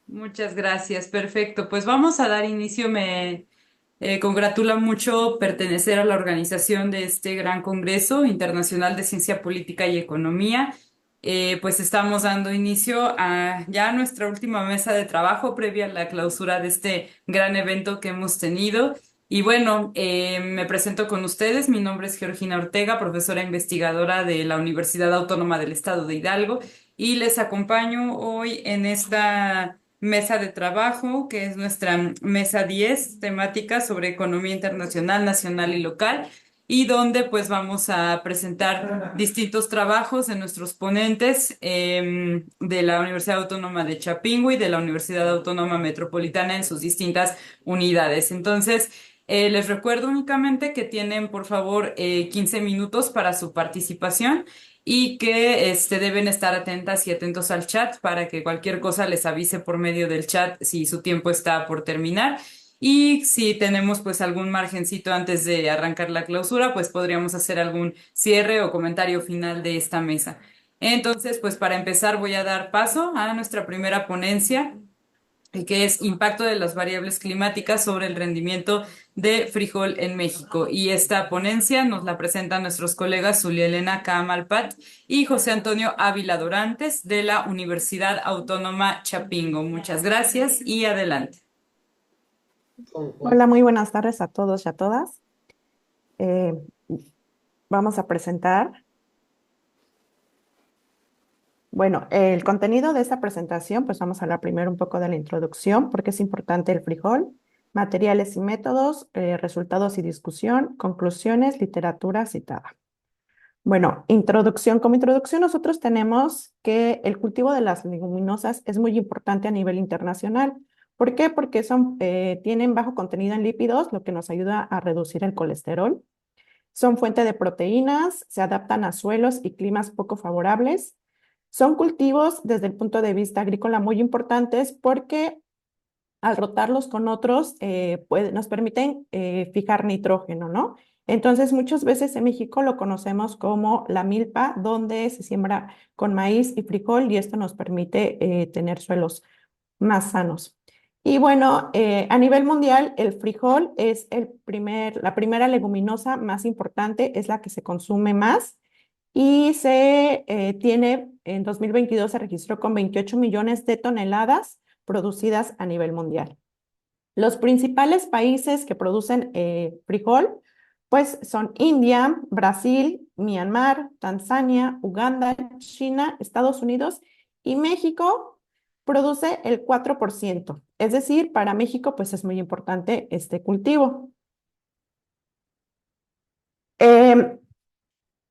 Muchas gracias, perfecto. Pues vamos a dar inicio. Me congratula mucho pertenecer a la organización de este gran Congreso Internacional de Ciencia Política y Economía. Pues estamos dando inicio a ya nuestra última mesa de trabajo previa a la clausura de este gran evento que hemos tenido. Y bueno, me presento con ustedes. Mi nombre es Georgina Ortega, profesora investigadora de la Universidad Autónoma del Estado de Hidalgo, y les acompaño hoy en esta mesa de trabajo, que es nuestra mesa 10 temática sobre economía internacional, nacional y local, y donde pues vamos a presentar distintos trabajos de nuestros ponentes de la Universidad Autónoma de Chapingo y de la Universidad Autónoma Metropolitana en sus distintas unidades. Entonces, les recuerdo únicamente que tienen, por favor, 15 minutos para su participación, y que deben estar atentas y atentos al chat para que cualquier cosa les avise por medio del chat si su tiempo está por terminar. Y si tenemos pues algún margencito antes de arrancar la clausura, pues podríamos hacer algún cierre o comentario final de esta mesa. Entonces, pues para empezar voy a dar paso a nuestra primera ponencia, que es impacto de las variables climáticas sobre el rendimiento de frijol en México. Y esta ponencia nos la presentan nuestros colegas Zulia Elena Camalpat y José Antonio Ávila Dorantes de la Universidad Autónoma Chapingo. Muchas gracias y adelante. Hola, muy buenas tardes a todos y a todas. Eh, Vamos a presentar, bueno, el contenido de esta presentación, pues vamos a hablar primero un poco de la introducción, porque es importante el frijol, materiales y métodos, resultados y discusión, conclusiones, literatura citada. Bueno, introducción. Como introducción nosotros tenemos que el cultivo de las leguminosas es muy importante a nivel internacional. ¿Por qué? Porque tienen bajo contenido en lípidos, lo que nos ayuda a reducir el colesterol. Son fuente de proteínas, se adaptan a suelos y climas poco favorables. Son cultivos desde el punto de vista agrícola muy importantes porque al rotarlos con otros nos permiten fijar nitrógeno, ¿no? Entonces, muchas veces en México lo conocemos como la milpa, donde se siembra con maíz y frijol y esto nos permite tener suelos más sanos. Y bueno, a nivel mundial, el frijol es la primera leguminosa más importante, es la que se consume más y en 2022 se registró con 28 millones de toneladas producidas a nivel mundial. Los principales países que producen frijol, pues son India, Brasil, Myanmar, Tanzania, Uganda, China, Estados Unidos y México produce el 4%. Es decir, para México, pues es muy importante este cultivo. Em,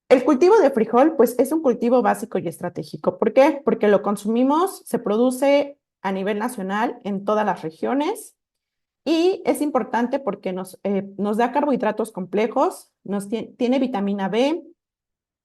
el cultivo de frijol, pues es un cultivo básico y estratégico. ¿Por qué? Porque lo consumimos, se produce a nivel nacional en todas las regiones. Y es importante porque nos da carbohidratos complejos, tiene vitamina B,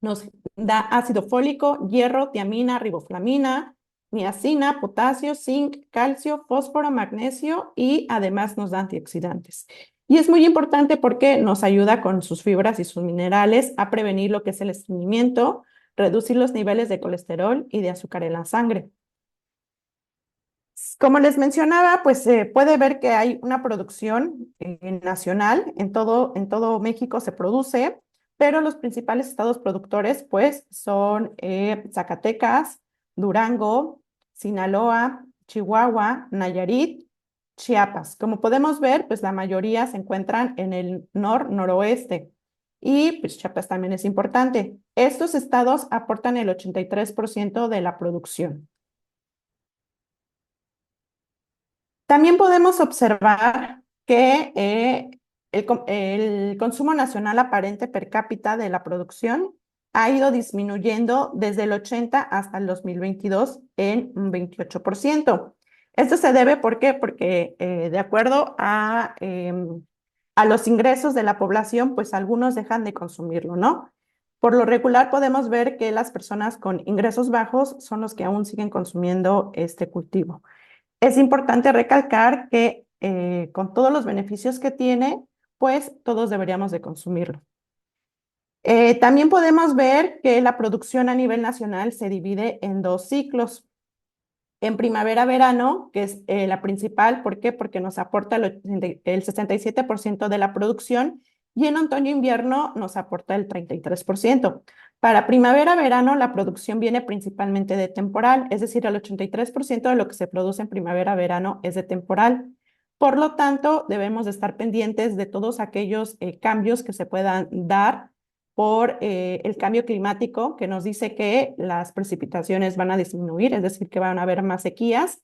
nos da ácido fólico, hierro, tiamina, riboflavina, niacina, potasio, zinc, calcio, fósforo, magnesio y además nos da antioxidantes. Y es muy importante porque nos ayuda con sus fibras y sus minerales a prevenir lo que es el estreñimiento, reducir los niveles de colesterol y de azúcar en la sangre. Como les mencionaba, pues se puede ver que hay una producción nacional, en todo México se produce, pero los principales estados productores pues son Zacatecas, Durango, Sinaloa, Chihuahua, Nayarit, Chiapas. Como podemos ver, pues la mayoría se encuentran en el noroeste y pues Chiapas también es importante. Estos estados aportan el 83% de la producción. También podemos observar que el consumo nacional aparente per cápita de la producción ha ido disminuyendo desde el 80 hasta el 2022 en un 28%. Esto se debe, ¿por qué? Porque de acuerdo a los ingresos de la población, pues algunos dejan de consumirlo, ¿no? Por lo regular podemos ver que las personas con ingresos bajos son los que aún siguen consumiendo este cultivo. Es importante recalcar que con todos los beneficios que tiene, pues todos deberíamos de consumirlo. También podemos ver que la producción a nivel nacional se divide en dos ciclos. En primavera-verano, que es la principal, ¿por qué? Porque nos aporta el 67% de la producción y en otoño-invierno nos aporta el 33%. Para primavera-verano, la producción viene principalmente de temporal, es decir, el 83% de lo que se produce en primavera-verano es de temporal. Por lo tanto, debemos de estar pendientes de todos aquellos cambios que se puedan dar por el cambio climático que nos dice que las precipitaciones van a disminuir, es decir, que van a haber más sequías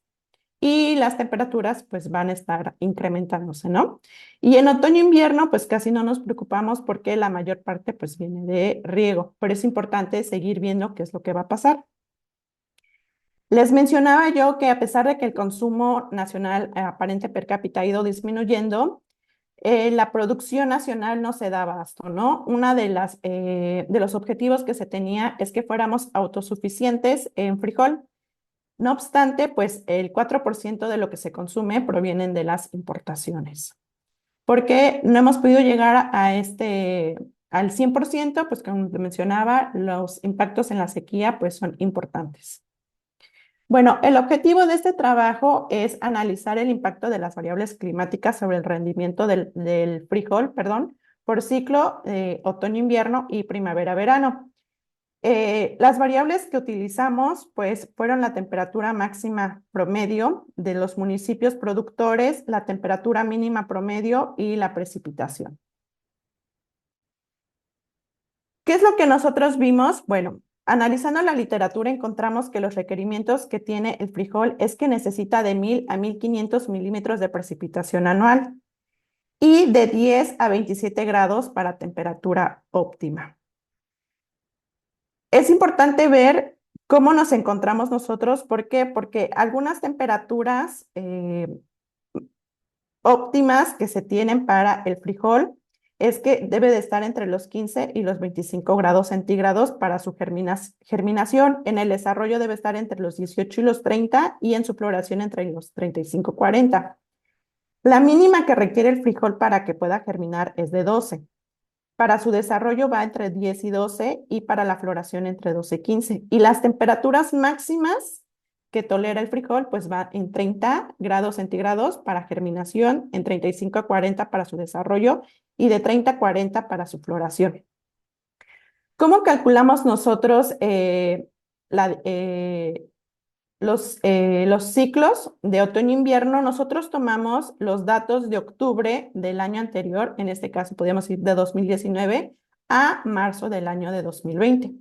y las temperaturas pues van a estar incrementándose, ¿no? Y en otoño-invierno pues casi no nos preocupamos porque la mayor parte pues viene de riego, pero es importante seguir viendo qué es lo que va a pasar. Les mencionaba yo que a pesar de que el consumo nacional aparente per cápita ha ido disminuyendo, la producción nacional no se da abasto, ¿no? Una de los objetivos que se tenía es que fuéramos autosuficientes en frijol. No obstante, pues el 4% de lo que se consume provienen de las importaciones. ¿Por qué no hemos podido llegar al 100%? Pues como te mencionaba, los impactos en la sequía pues son importantes. Bueno, el objetivo de este trabajo es analizar el impacto de las variables climáticas sobre el rendimiento del frijol, perdón, por ciclo otoño-invierno y primavera-verano. Las variables que utilizamos, pues, fueron la temperatura máxima promedio de los municipios productores, la temperatura mínima promedio y la precipitación. ¿Qué es lo que nosotros vimos? Bueno, analizando la literatura encontramos que los requerimientos que tiene el frijol es que necesita de 1000 a 1500 milímetros de precipitación anual y de 10 a 27 grados para temperatura óptima. Es importante ver cómo nos encontramos nosotros. ¿Por qué? Porque algunas temperaturas óptimas que se tienen para el frijol es que debe de estar entre los 15 y los 25 grados centígrados para su germinación. En el desarrollo debe estar entre los 18 y los 30 y en su floración entre los 35 y 40. La mínima que requiere el frijol para que pueda germinar es de 12. Para su desarrollo va entre 10 y 12 y para la floración entre 12 y 15. Y las temperaturas máximas que tolera el frijol pues va en 30 grados centígrados para germinación, en 35 a 40 para su desarrollo y de 30 a 40 para su floración. ¿Cómo calculamos nosotros la, los ciclos de otoño-invierno? Nosotros tomamos los datos de octubre del año anterior, en este caso podríamos ir de 2019 a marzo del año de 2020.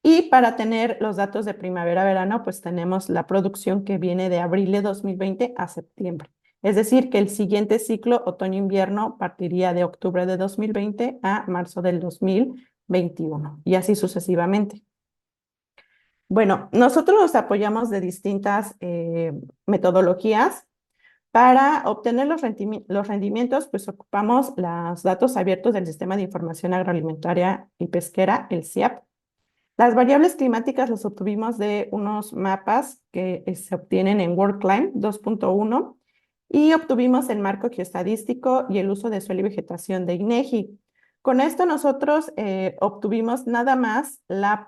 Y para tener los datos de primavera-verano, pues tenemos la producción que viene de abril de 2020 a septiembre. Es decir, que el siguiente ciclo otoño-invierno partiría de octubre de 2020 a marzo del 2021 y así sucesivamente. Bueno, nosotros nos apoyamos de distintas metodologías. Para obtener los rendimientos, pues ocupamos los datos abiertos del Sistema de Información Agroalimentaria y Pesquera, el SIAP. Las variables climáticas las obtuvimos de unos mapas que se obtienen en WorldClim 2.1 y obtuvimos el marco geoestadístico y el uso de suelo y vegetación de INEGI. Con esto nosotros obtuvimos nada más las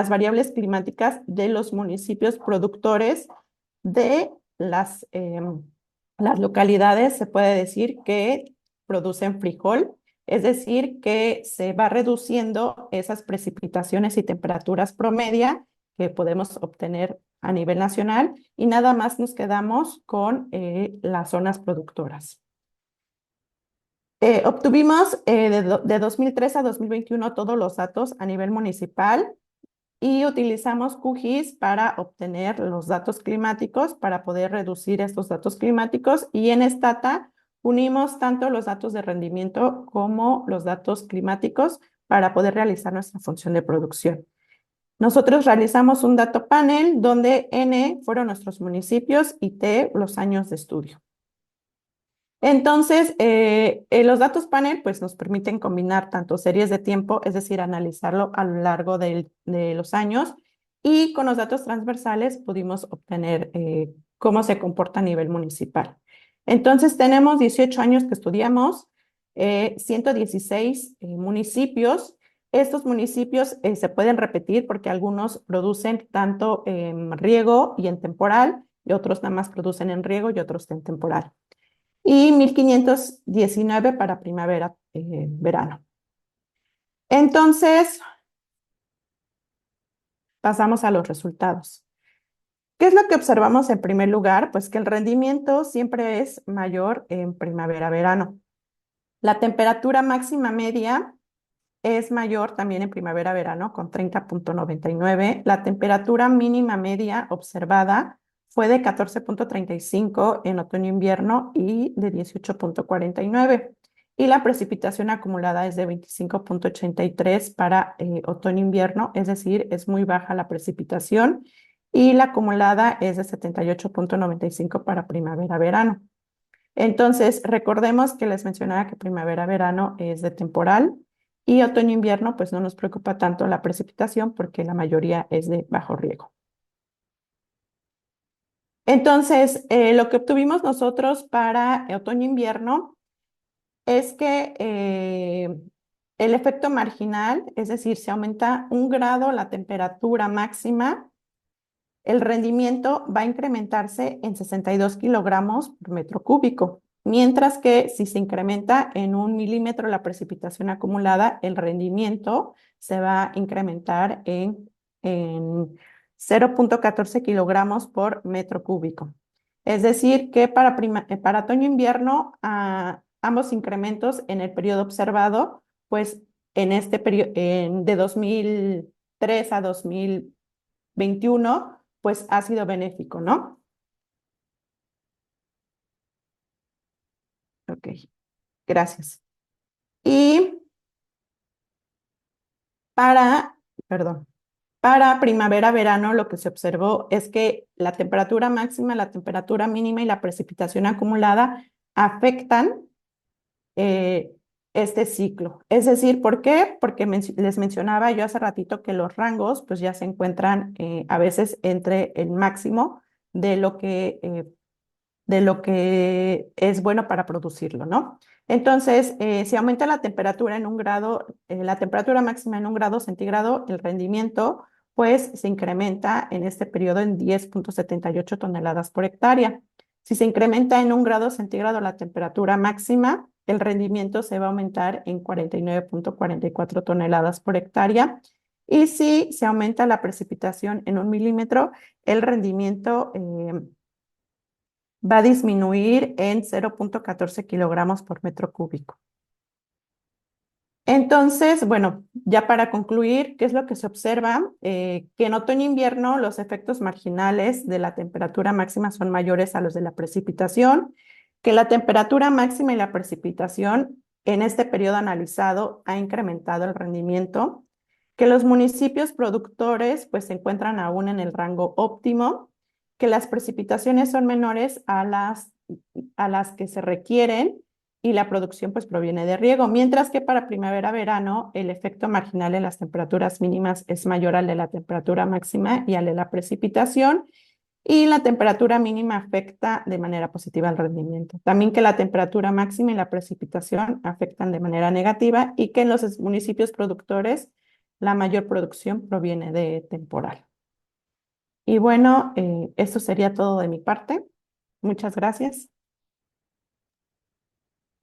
variables climáticas de los municipios productores de las localidades, se puede decir, que producen frijol, es decir, que se va reduciendo esas precipitaciones y temperaturas promedia que podemos obtener a nivel nacional y nada más nos quedamos con las zonas productoras. Obtuvimos de 2003 a 2021 todos los datos a nivel municipal y utilizamos QGIS para obtener los datos climáticos, para poder reducir estos datos climáticos y en Stata unimos tanto los datos de rendimiento como los datos climáticos para poder realizar nuestra función de producción. Nosotros realizamos un dato panel donde N fueron nuestros municipios y T los años de estudio. Entonces, los datos panel pues, nos permiten combinar tanto series de tiempo, es decir, analizarlo a lo largo de los años, y con los datos transversales pudimos obtener cómo se comporta a nivel municipal. Entonces, tenemos 18 años que estudiamos, 116 municipios, Estos municipios se pueden repetir porque algunos producen tanto en riego y en temporal, y otros nada más producen en riego y otros en temporal. Y 1519 para primavera, verano. Entonces, pasamos a los resultados. ¿Qué es lo que observamos en primer lugar? Pues que el rendimiento siempre es mayor en primavera-verano. La temperatura máxima media es mayor también en primavera-verano con 30,99. La temperatura mínima media observada fue de 14,35 en otoño-invierno y de 18,49. Y la precipitación acumulada es de 25,83 para otoño-invierno, es decir, es muy baja la precipitación. Y la acumulada es de 78,95 para primavera-verano. Entonces, recordemos que les mencionaba que primavera-verano es de temporal y otoño-invierno, pues no nos preocupa tanto la precipitación porque la mayoría es de bajo riego. Entonces, lo que obtuvimos nosotros para otoño-invierno es que el efecto marginal, es decir, se aumenta 1 grado la temperatura máxima, el rendimiento va a incrementarse en 62 kilogramos por metro cúbico, mientras que si se incrementa en 1 milímetro la precipitación acumulada, el rendimiento se va a incrementar en 0,14 kilogramos por metro cúbico. Es decir, que para otoño-invierno, ambos incrementos en el periodo observado, pues en este periodo de 2003 a 2021, pues ha sido benéfico, ¿no? Ok, gracias. Y para, perdón, para primavera-verano lo que se observó es que la temperatura máxima, la temperatura mínima y la precipitación acumulada afectan eh, este ciclo. Es decir, ¿por qué? Porque les mencionaba yo hace ratito que los rangos pues ya se encuentran a veces entre el máximo de lo que es bueno para producirlo, ¿no? Entonces, si aumenta la temperatura en 1 grado, la temperatura máxima en 1 grado centígrado, el rendimiento pues se incrementa en este periodo en 10,78 toneladas por hectárea. Si se incrementa en 1 grado centígrado la temperatura máxima, el rendimiento se va a aumentar en 49,44 toneladas por hectárea. Y si se aumenta la precipitación en 1 milímetro, el rendimiento va a disminuir en 0,14 kilogramos por metro cúbico. Entonces, bueno, ya para concluir, ¿qué es lo que se observa? Que en otoño-invierno los efectos marginales de la temperatura máxima son mayores a los de la precipitación, que la temperatura máxima y la precipitación en este periodo analizado ha incrementado el rendimiento, que los municipios productores pues se encuentran aún en el rango óptimo, que las precipitaciones son menores a las que se requieren y la producción pues proviene de riego, mientras que para primavera-verano el efecto marginal en las temperaturas mínimas es mayor al de la temperatura máxima y al de la precipitación, y la temperatura mínima afecta de manera positiva al rendimiento. También que la temperatura máxima y la precipitación afectan de manera negativa y que en los municipios productores la mayor producción proviene de temporal. Y bueno, esto sería todo de mi parte. Muchas gracias.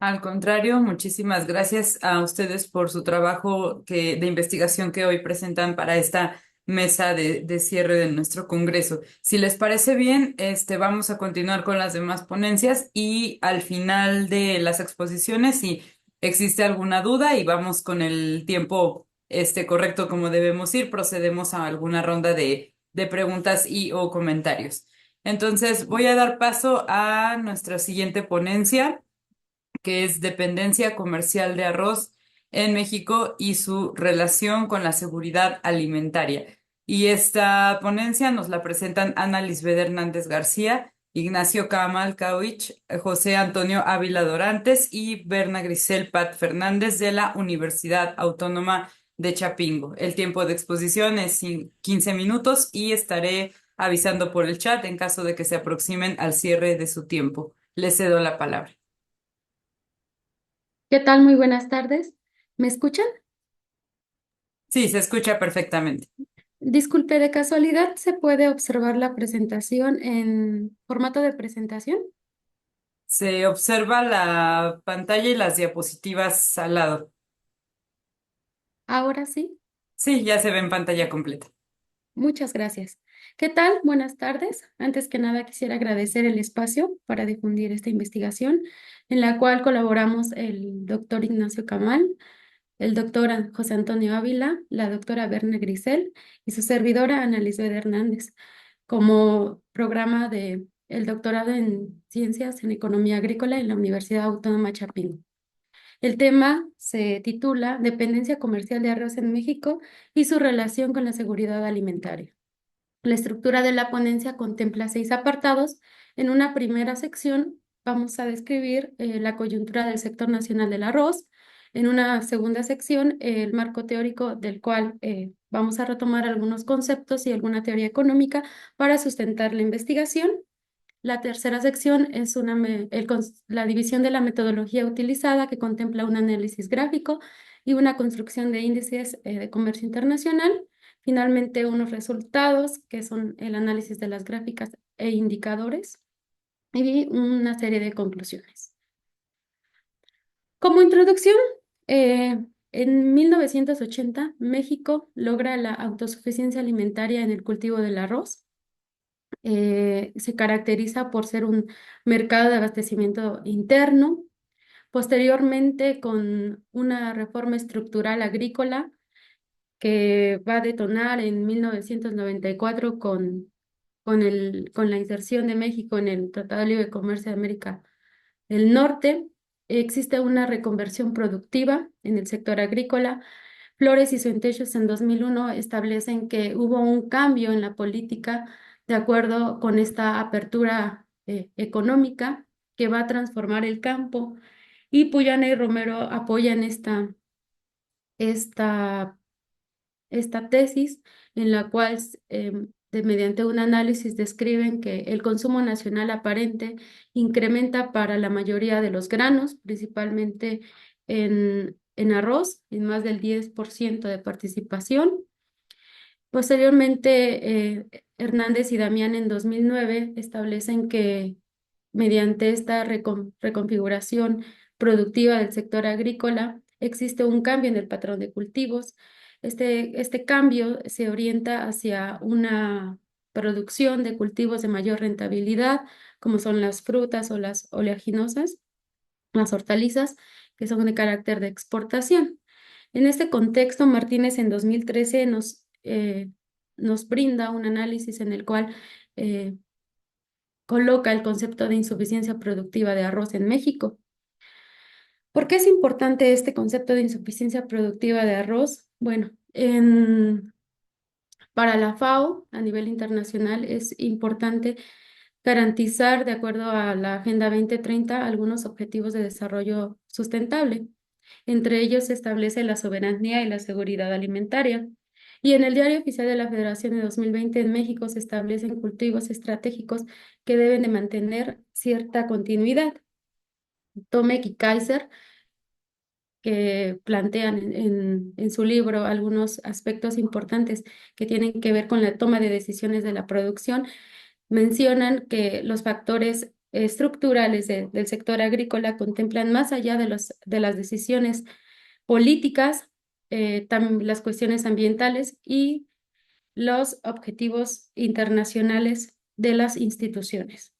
Al contrario, muchísimas gracias a ustedes por su trabajo de investigación que hoy presentan para esta mesa de cierre de nuestro congreso. Si les parece bien, vamos a continuar con las demás ponencias y al final de las exposiciones, si existe alguna duda y vamos con el tiempo correcto como debemos ir, procedemos a alguna ronda de preguntas y o comentarios. Entonces, voy a dar paso a nuestra siguiente ponencia, que es dependencia comercial de arroz en México y su relación con la seguridad alimentaria. Y esta ponencia nos la presentan Ana Lisbeth Hernández García, Ignacio Camal Cauich, José Antonio Ávila Dorantes y Berna Grisel Pat Fernández de la Universidad Autónoma de Chapingo. El tiempo de exposición es 15 minutos y estaré avisando por el chat en caso de que se aproximen al cierre de su tiempo. Les cedo la palabra. ¿Qué tal? Muy buenas tardes. ¿Me escuchan? Sí, se escucha perfectamente. Disculpe, ¿de casualidad se puede observar la presentación en formato de presentación? Se observa la pantalla y las diapositivas al lado. Ahora sí, Sí, ya se ve en pantalla completa. muchas gracias. ¿Qué tal? Buenas tardes. Antes que nada quisiera agradecer el espacio para difundir esta investigación en la cual colaboramos el doctor Ignacio Camal, el doctor José Antonio Ávila, la doctora Berna Grisel y su servidora Ana Lisbeth Hernández, como programa de el doctorado en Ciencias en Economía Agrícola en la Universidad Autónoma Chapingo. El tema se titula Dependencia comercial de arroz en México y su relación con la seguridad alimentaria. La estructura de la ponencia contempla 6 apartados. En una primera sección vamos a describir la coyuntura del sector nacional del arroz. En una segunda sección, el marco teórico del cual vamos a retomar algunos conceptos y alguna teoría económica para sustentar la investigación. La tercera sección es la división de la metodología utilizada, que contempla un análisis gráfico y una construcción de índices de comercio internacional. Finalmente, unos resultados, que son el análisis de las gráficas e indicadores, y una serie de conclusiones. Como introducción, en 1980, México logra la autosuficiencia alimentaria en el cultivo del arroz. Se caracteriza por ser un mercado de abastecimiento interno. Posteriormente, con una reforma estructural agrícola que va a detonar en 1994 con la inserción de México en el Tratado de Libre Comercio de América del Norte, existe una reconversión productiva en el sector agrícola. Flores y Centellos en 2001 establecen que hubo un cambio en la política de acuerdo con esta apertura económica que va a transformar el campo, y Puyana y Romero apoyan esta esta tesis en la cual mediante un análisis describen que el consumo nacional aparente incrementa para la mayoría de los granos, principalmente en arroz, en más del 10% de participación. Posteriormente, Hernández y Damián en 2009 establecen que mediante esta reconfiguración productiva del sector agrícola existe un cambio en el patrón de cultivos. Este cambio se orienta hacia una producción de cultivos de mayor rentabilidad, como son las frutas o las oleaginosas, las hortalizas, que son de carácter de exportación. En este contexto, Martínez en 2013 nos brinda un análisis en el cual eh, coloca el concepto de insuficiencia productiva de arroz en México. ¿Por qué es importante este concepto de insuficiencia productiva de arroz? Bueno, para la FAO a nivel internacional es importante garantizar, de acuerdo a la Agenda 2030, algunos objetivos de desarrollo sustentable. Entre ellos se establece la soberanía y la seguridad alimentaria. Y en el Diario Oficial de la Federación de 2020 en México se establecen cultivos estratégicos que deben de mantener cierta continuidad. Tomek y Kaiser, que plantean en su libro algunos aspectos importantes que tienen que ver con la toma de decisiones de la producción, mencionan que los factores estructurales del sector agrícola contemplan más allá de las decisiones políticas, también las cuestiones ambientales y los objetivos internacionales de las instituciones.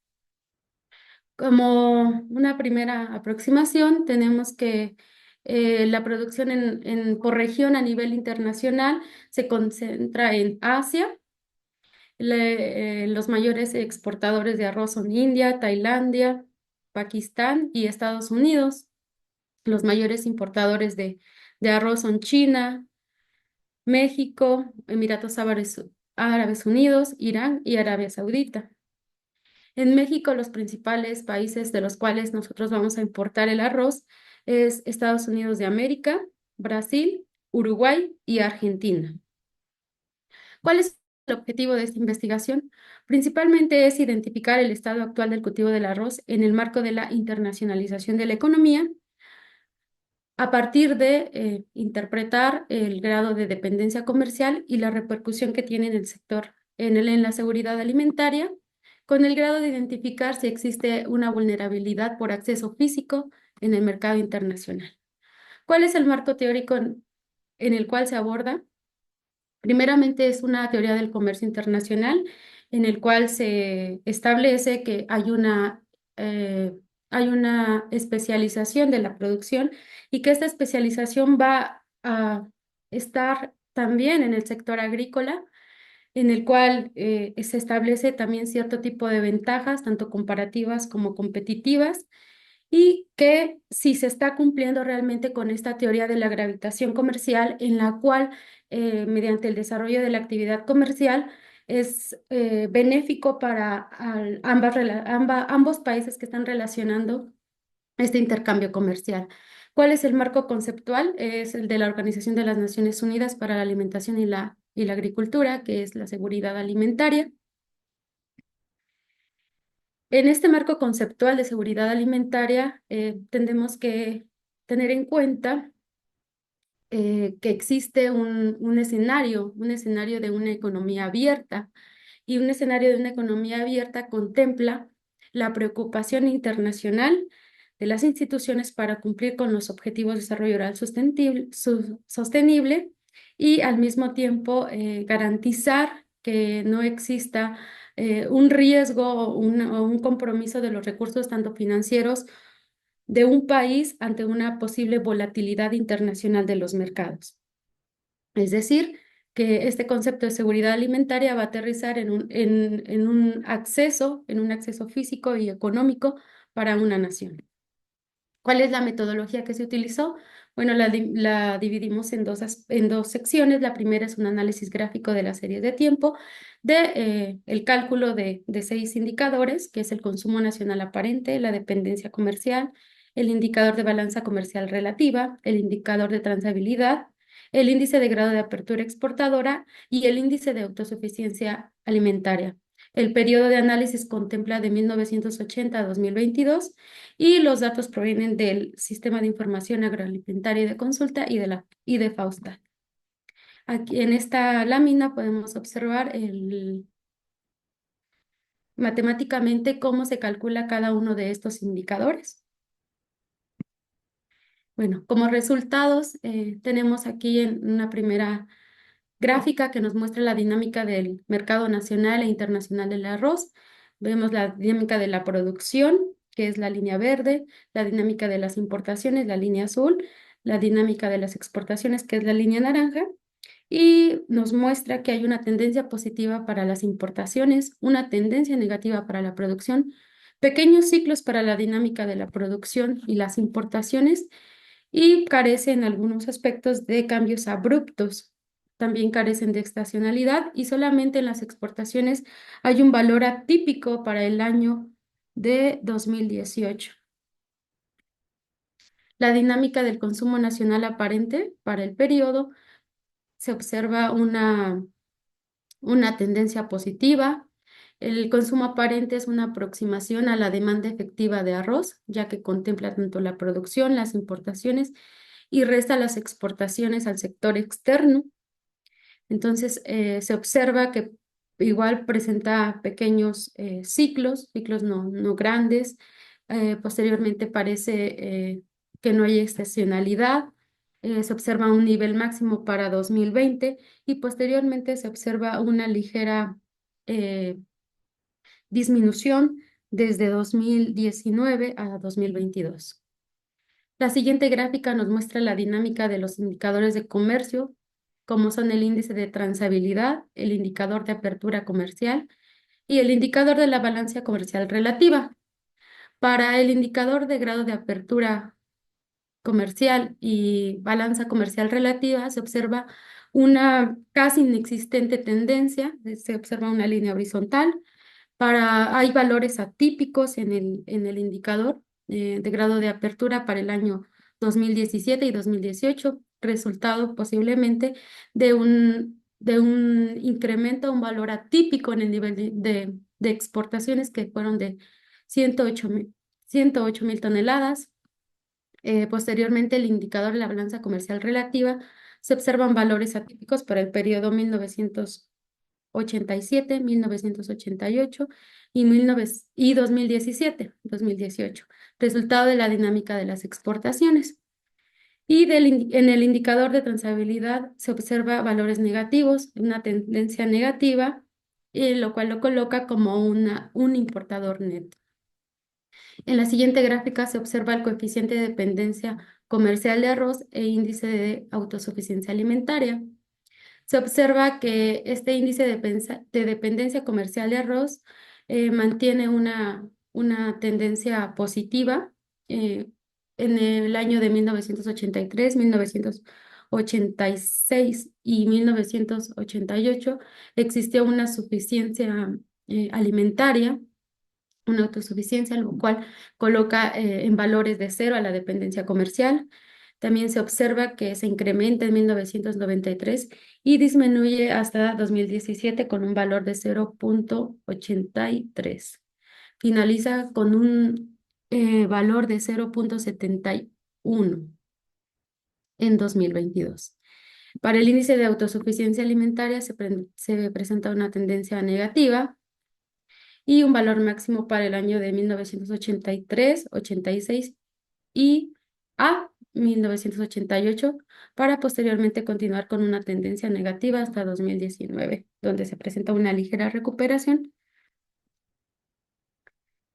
Como una primera aproximación, tenemos que la producción por región a nivel internacional se concentra en Asia. Los mayores exportadores de arroz son India, Tailandia, Pakistán y Estados Unidos. Los mayores importadores de arroz son China, México, Emiratos Árabes Unidos, Irán y Arabia Saudita. En México, los principales países de los cuales nosotros vamos a importar el arroz es Estados Unidos de América, Brasil, Uruguay y Argentina. ¿Cuál es el objetivo de esta investigación? Principalmente es identificar el estado actual del cultivo del arroz en el marco de la internacionalización de la economía, a partir de interpretar el grado de dependencia comercial y la repercusión que tiene en el sector, en la seguridad alimentaria, con el grado de identificar si existe una vulnerabilidad por acceso físico en el mercado internacional. ¿Cuál es el marco teórico en el cual se aborda? Primeramente es una teoría del comercio internacional en el cual se establece que hay una especialización de la producción y que esta especialización va a estar también en el sector agrícola, en el cual se establece también cierto tipo de ventajas, tanto comparativas como competitivas, y que si se está cumpliendo realmente con esta teoría de la gravitación comercial, en la cual mediante el desarrollo de la actividad comercial es benéfico para ambos países que están relacionando este intercambio comercial. ¿Cuál es el marco conceptual? Es el de la Organización de las Naciones Unidas para la Alimentación y la Agricultura, que es la seguridad alimentaria. En este marco conceptual de seguridad alimentaria, tendremos que tener en cuenta que existe un escenario de una economía abierta, y un escenario de una economía abierta contempla la preocupación internacional de las instituciones para cumplir con los objetivos de desarrollo rural sostenible y al mismo tiempo garantizar que no exista un riesgo o un compromiso de los recursos tanto financieros de un país ante una posible volatilidad internacional de los mercados. Es decir, que este concepto de seguridad alimentaria va a aterrizar en un acceso físico y económico para una nación. ¿Cuál es la metodología que se utilizó? Bueno, la dividimos en dos secciones. La primera es un análisis gráfico de las series de tiempo, el cálculo de 6 indicadores, que es el consumo nacional aparente, la dependencia comercial, el indicador de balanza comercial relativa, el indicador de transabilidad, el índice de grado de apertura exportadora y el índice de autosuficiencia alimentaria. El periodo de análisis contempla de 1980 a 2022 y los datos provienen del Sistema de Información Agroalimentaria y de Consulta y de FAUSTA. Aquí en esta lámina podemos observar matemáticamente cómo se calcula cada uno de estos indicadores. Bueno, como resultados tenemos aquí en una primera gráfica que nos muestra la dinámica del mercado nacional e internacional del arroz. Vemos la dinámica de la producción, que es la línea verde, la dinámica de las importaciones, la línea azul, la dinámica de las exportaciones, que es la línea naranja, y nos muestra que hay una tendencia positiva para las importaciones, una tendencia negativa para la producción, pequeños ciclos para la dinámica de la producción y las importaciones, y carece en algunos aspectos de cambios abruptos. También carecen de estacionalidad y solamente en las exportaciones hay un valor atípico para el año de 2018. La dinámica del consumo nacional aparente para el periodo se observa una tendencia positiva. El consumo aparente es una aproximación a la demanda efectiva de arroz, ya que contempla tanto la producción, las importaciones y resta las exportaciones al sector externo. Entonces, se observa que igual presenta pequeños ciclos no grandes. Posteriormente parece que no hay estacionalidad. Se observa un nivel máximo para 2020 y posteriormente se observa una ligera eh, disminución desde 2019 a 2022. La siguiente gráfica nos muestra la dinámica de los indicadores de comercio, como son el índice de transabilidad, el indicador de apertura comercial y el indicador de la balanza comercial relativa. Para el indicador de grado de apertura comercial y balanza comercial relativa se observa una casi inexistente tendencia, se observa una línea horizontal. Hay valores atípicos en el indicador de grado de apertura para el año 2017 y 2018, resultado posiblemente de un incremento, un valor atípico en el nivel de exportaciones que fueron de 108 mil toneladas. Posteriormente, el indicador de la balanza comercial relativa se observan valores atípicos para el periodo 1987, 1988 y 2017, 2018, resultado de la dinámica de las exportaciones. Y en el indicador de transabilidad se observa valores negativos, una tendencia negativa, lo cual lo coloca como un importador neto. En la siguiente gráfica se observa el coeficiente de dependencia comercial de arroz e índice de autosuficiencia alimentaria. Se observa que este índice de dependencia comercial de arroz mantiene una tendencia positiva. En el año de 1983, 1986 y 1988 existió una suficiencia alimentaria, una autosuficiencia, lo cual coloca en valores de cero a la dependencia comercial. También se observa que se incrementa en 1993 y disminuye hasta 2017 con un valor de 0,83. Finaliza con un valor de 0,71 en 2022. Para el índice de autosuficiencia alimentaria se presenta una tendencia negativa y un valor máximo para el año de 1983, 86 y a 1988, para posteriormente continuar con una tendencia negativa hasta 2019, donde se presenta una ligera recuperación.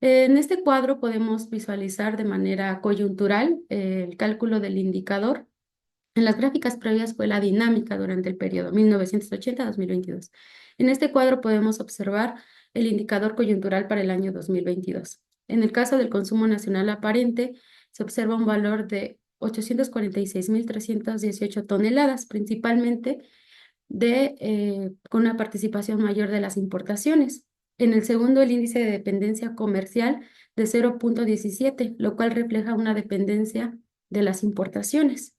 En este cuadro podemos visualizar de manera coyuntural el cálculo del indicador. En las gráficas previas fue la dinámica durante el periodo 1980-2022. En este cuadro podemos observar el indicador coyuntural para el año 2022. En el caso del consumo nacional aparente, se observa un valor de 846.318 toneladas, principalmente con una participación mayor de las importaciones. En el segundo, el índice de dependencia comercial de 0,17, lo cual refleja una dependencia de las importaciones.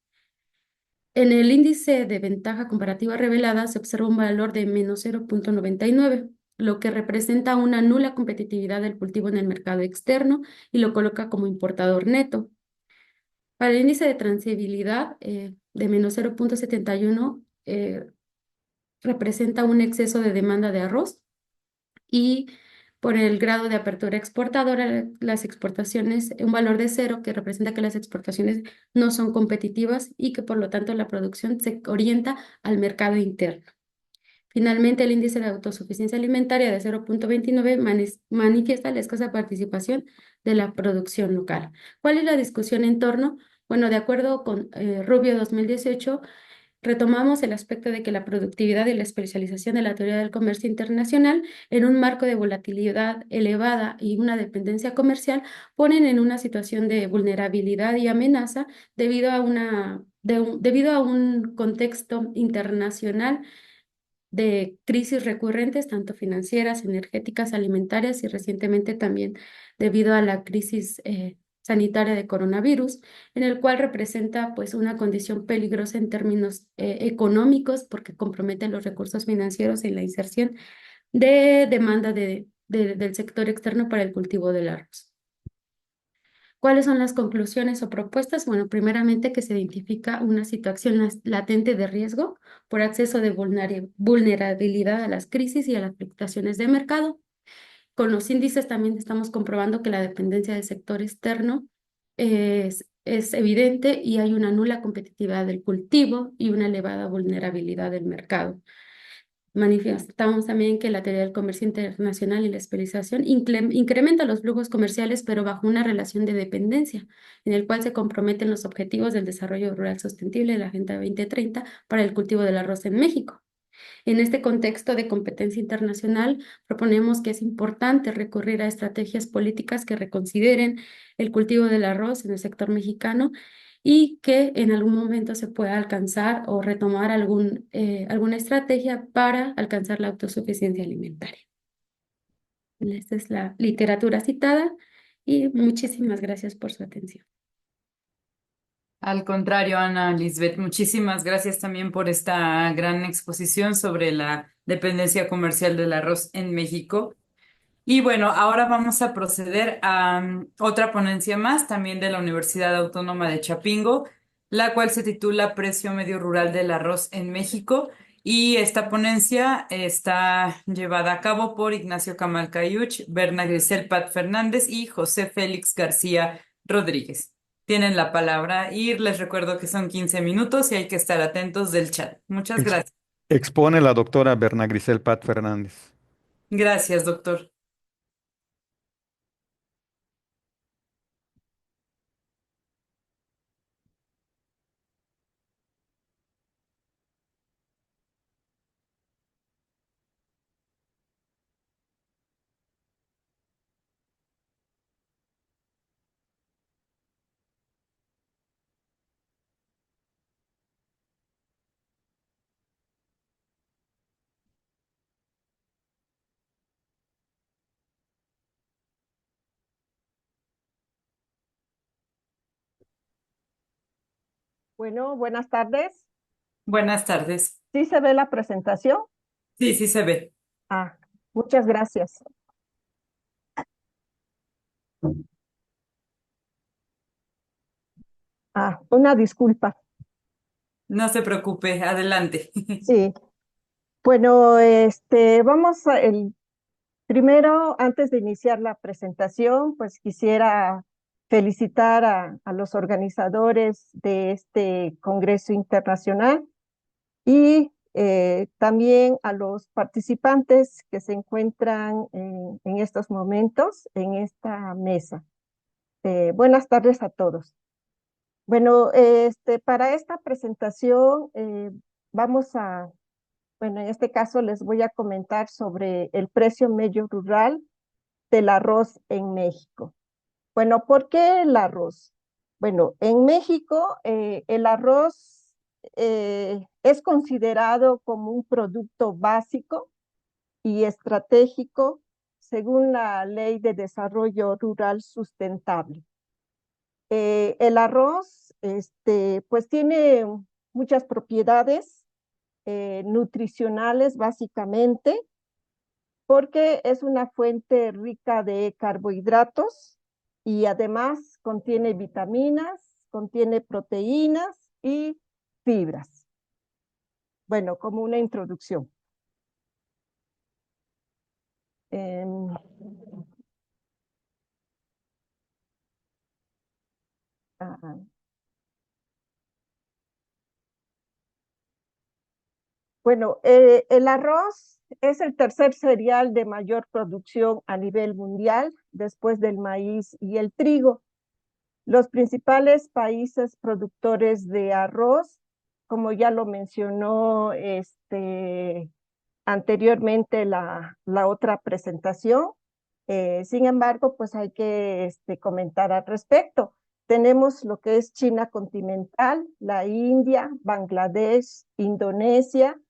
En el índice de ventaja comparativa revelada se observa un valor de menos 0,99, lo que representa una nula competitividad del cultivo en el mercado externo y lo coloca como importador neto. Para el índice de transabilidad de menos 0,71, representa un exceso de demanda de arroz, y por el grado de apertura exportadora, las exportaciones, un valor de cero que representa que las exportaciones no son competitivas y que por lo tanto la producción se orienta al mercado interno. Finalmente, el índice de autosuficiencia alimentaria de 0,29 manifiesta la escasa participación de la producción local. ¿Cuál es la discusión en torno? Bueno, de acuerdo con Rubio 2018, retomamos el aspecto de que la productividad y la especialización de la teoría del comercio internacional en un marco de volatilidad elevada y una dependencia comercial ponen en una situación de vulnerabilidad y amenaza debido a un contexto internacional de crisis recurrentes, tanto financieras, energéticas, alimentarias y recientemente también debido a la crisis sanitaria de coronavirus, en el cual representa pues una condición peligrosa en términos económicos porque compromete los recursos financieros en la inserción de demanda del sector externo para el cultivo del arroz. ¿Cuáles son las conclusiones o propuestas? Bueno, primeramente que se identifica una situación latente de riesgo por acceso de vulnerabilidad a las crisis y a las fluctuaciones de mercado. Con los índices también estamos comprobando que la dependencia del sector externo es evidente y hay una nula competitividad del cultivo y una elevada vulnerabilidad del mercado. Manifestamos también que la teoría del comercio internacional y la especialización incrementa los flujos comerciales, pero bajo una relación de dependencia, en el cual se comprometen los objetivos del desarrollo rural sostenible de la Agenda 2030 para el cultivo del arroz en México. En este contexto de competencia internacional, proponemos que es importante recurrir a estrategias políticas que reconsideren el cultivo del arroz en el sector mexicano y que en algún momento se pueda alcanzar o retomar alguna estrategia para alcanzar la autosuficiencia alimentaria. Esta es la literatura citada y muchísimas gracias por su atención. Al contrario, Ana Lisbeth, muchísimas gracias también por esta gran exposición sobre la dependencia comercial del arroz en México. Y bueno, ahora vamos a proceder a otra ponencia más, también de la Universidad Autónoma de Chapingo, la cual se titula Precio Medio Rural del Arroz en México. Y esta ponencia está llevada a cabo por Ignacio Camal Cayuch, Berna Grisel Pat Fernández y José Félix García Rodríguez. Tienen la palabra y les recuerdo que son 15 minutos y hay que estar atentos del chat. Muchas Ex- gracias. Expone la doctora Berna Grisel Pat Fernández. Gracias, doctor. Bueno, buenas tardes. Buenas tardes. ¿Sí se ve la presentación? Sí, sí se ve. Ah, muchas gracias. Una disculpa. No se preocupe, adelante. Sí. Bueno, vamos primero, antes de iniciar la presentación, pues quisiera felicitar a los organizadores de este Congreso Internacional y también a los participantes que se encuentran en estos momentos en esta mesa. Buenas tardes a todos. Bueno, para esta presentación vamos a, bueno, en este caso les voy a comentar sobre el precio medio rural del arroz en México. Bueno, ¿por qué el arroz? Bueno, en México el arroz es considerado como un producto básico y estratégico según la Ley de Desarrollo Rural Sustentable. El arroz, pues tiene muchas propiedades nutricionales básicamente, porque es una fuente rica de carbohidratos y además contiene vitaminas, contiene proteínas y fibras. Bueno, como una introducción. Em, ah, Bueno, el arroz es el tercer cereal de mayor producción a nivel mundial después del maíz y el trigo. Los principales países productores de arroz, como ya lo mencionó anteriormente la otra presentación, sin embargo, pues hay que comentar al respecto. Tenemos lo que es China continental, la India, Bangladesh, Indonesia,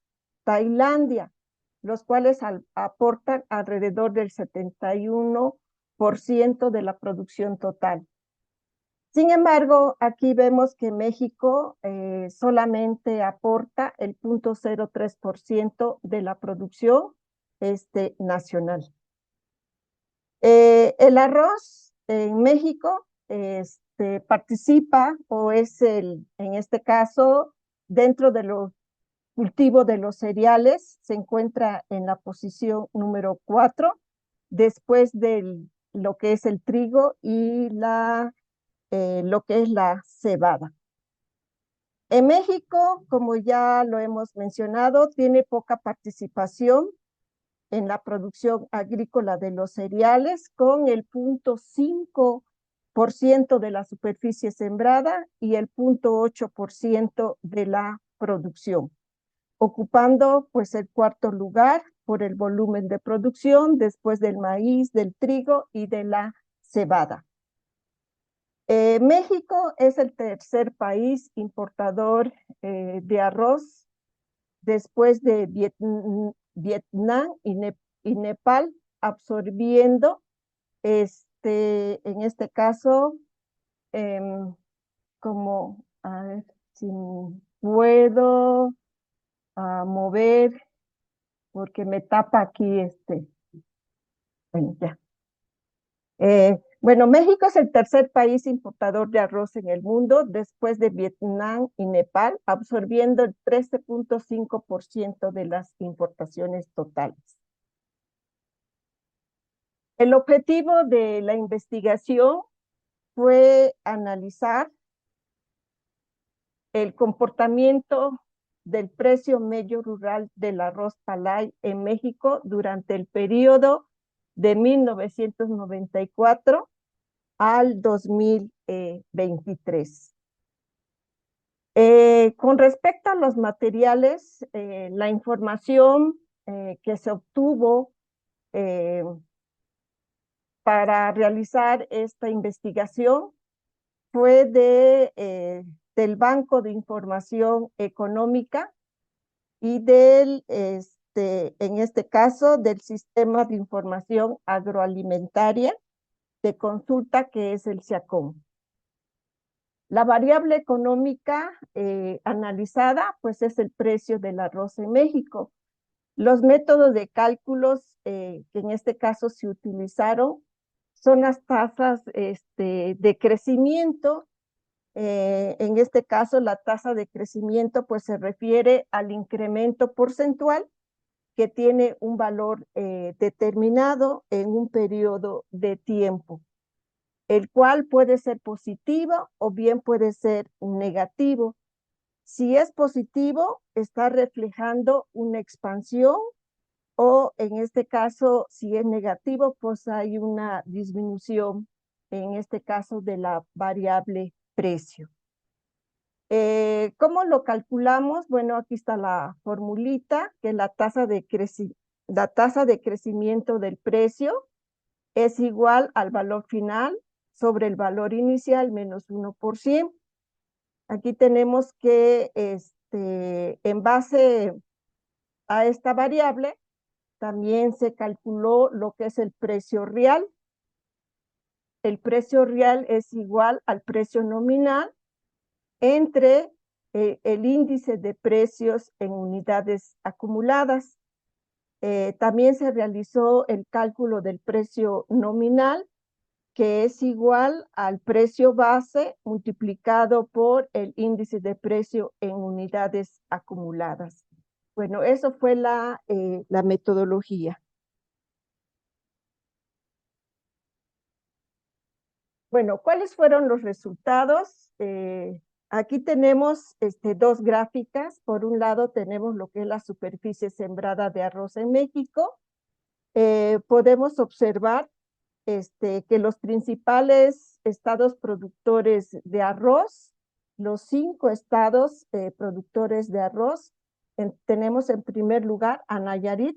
Tailandia, los cuales aportan alrededor del 71% de la producción total. Sin embargo, aquí vemos que México solamente aporta el 0.03% de la producción nacional. El arroz en México participa o es en este caso, dentro de los cultivos de los cereales, se encuentra en la posición número 4, después de lo que es el trigo y lo que es la cebada. En México, como ya lo hemos mencionado, tiene poca participación en la producción agrícola de los cereales, con el 0.5% de la superficie sembrada y el 0.8% de la producción, ocupando pues el cuarto lugar por el volumen de producción después del maíz, del trigo y de la cebada. México es el tercer país importador de arroz después de Vietnam y Nepal, absorbiendo, en este caso, como, a ver si puedo mover, porque me tapa aquí Bueno, ya. Bueno, México es el tercer país importador de arroz en el mundo, después de Vietnam y Nepal, absorbiendo el 13.5% de las importaciones totales. El objetivo de la investigación fue analizar el comportamiento del precio medio rural del arroz palay en México durante el periodo de 1994 al 2023. Con respecto a los materiales, la información que se obtuvo para realizar esta investigación fue del Banco de Información Económica y en este caso, del Sistema de Información Agroalimentaria de Consulta, que es el SIACOM. La variable económica analizada, pues es el precio del arroz en México. Los métodos de cálculos que en este caso se utilizaron son las tasas de crecimiento. En este caso, la tasa de crecimiento pues se refiere al incremento porcentual que tiene un valor determinado en un periodo de tiempo, el cual puede ser positivo o bien puede ser negativo. Si es positivo, está reflejando una expansión, o en este caso, si es negativo, pues hay una disminución, en este caso, de la variable precio. ¿Cómo lo calculamos? Bueno, aquí está la formulita, que la tasa de crecimiento del precio es igual al valor final sobre el valor inicial menos 1%. Aquí tenemos que, en base a esta variable, también se calculó lo que es el precio real. El precio real es igual al precio nominal entre el índice de precios en unidades acumuladas. También se realizó el cálculo del precio nominal, que es igual al precio base multiplicado por el índice de precio en unidades acumuladas. Bueno, eso fue la metodología. Bueno, ¿cuáles fueron los resultados? Aquí tenemos dos gráficas. Por un lado tenemos lo que es la superficie sembrada de arroz en México. Podemos observar que los principales estados productores de arroz, los 5 estados productores de arroz, tenemos en primer lugar a Nayarit,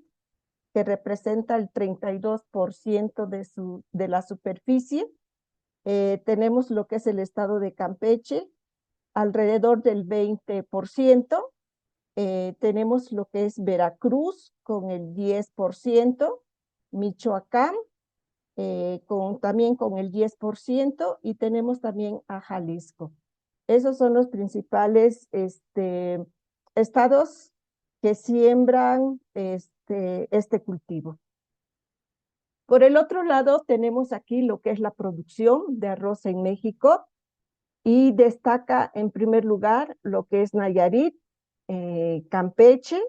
que representa el 32% de la superficie. Tenemos lo que es el estado de Campeche, alrededor del 20%. Tenemos lo que es Veracruz con el 10%, Michoacán también con el 10%, y tenemos también a Jalisco. Esos son los principales estados que siembran este cultivo. Por el otro lado, tenemos aquí lo que es la producción de arroz en México, y destaca en primer lugar lo que es Nayarit, Campeche,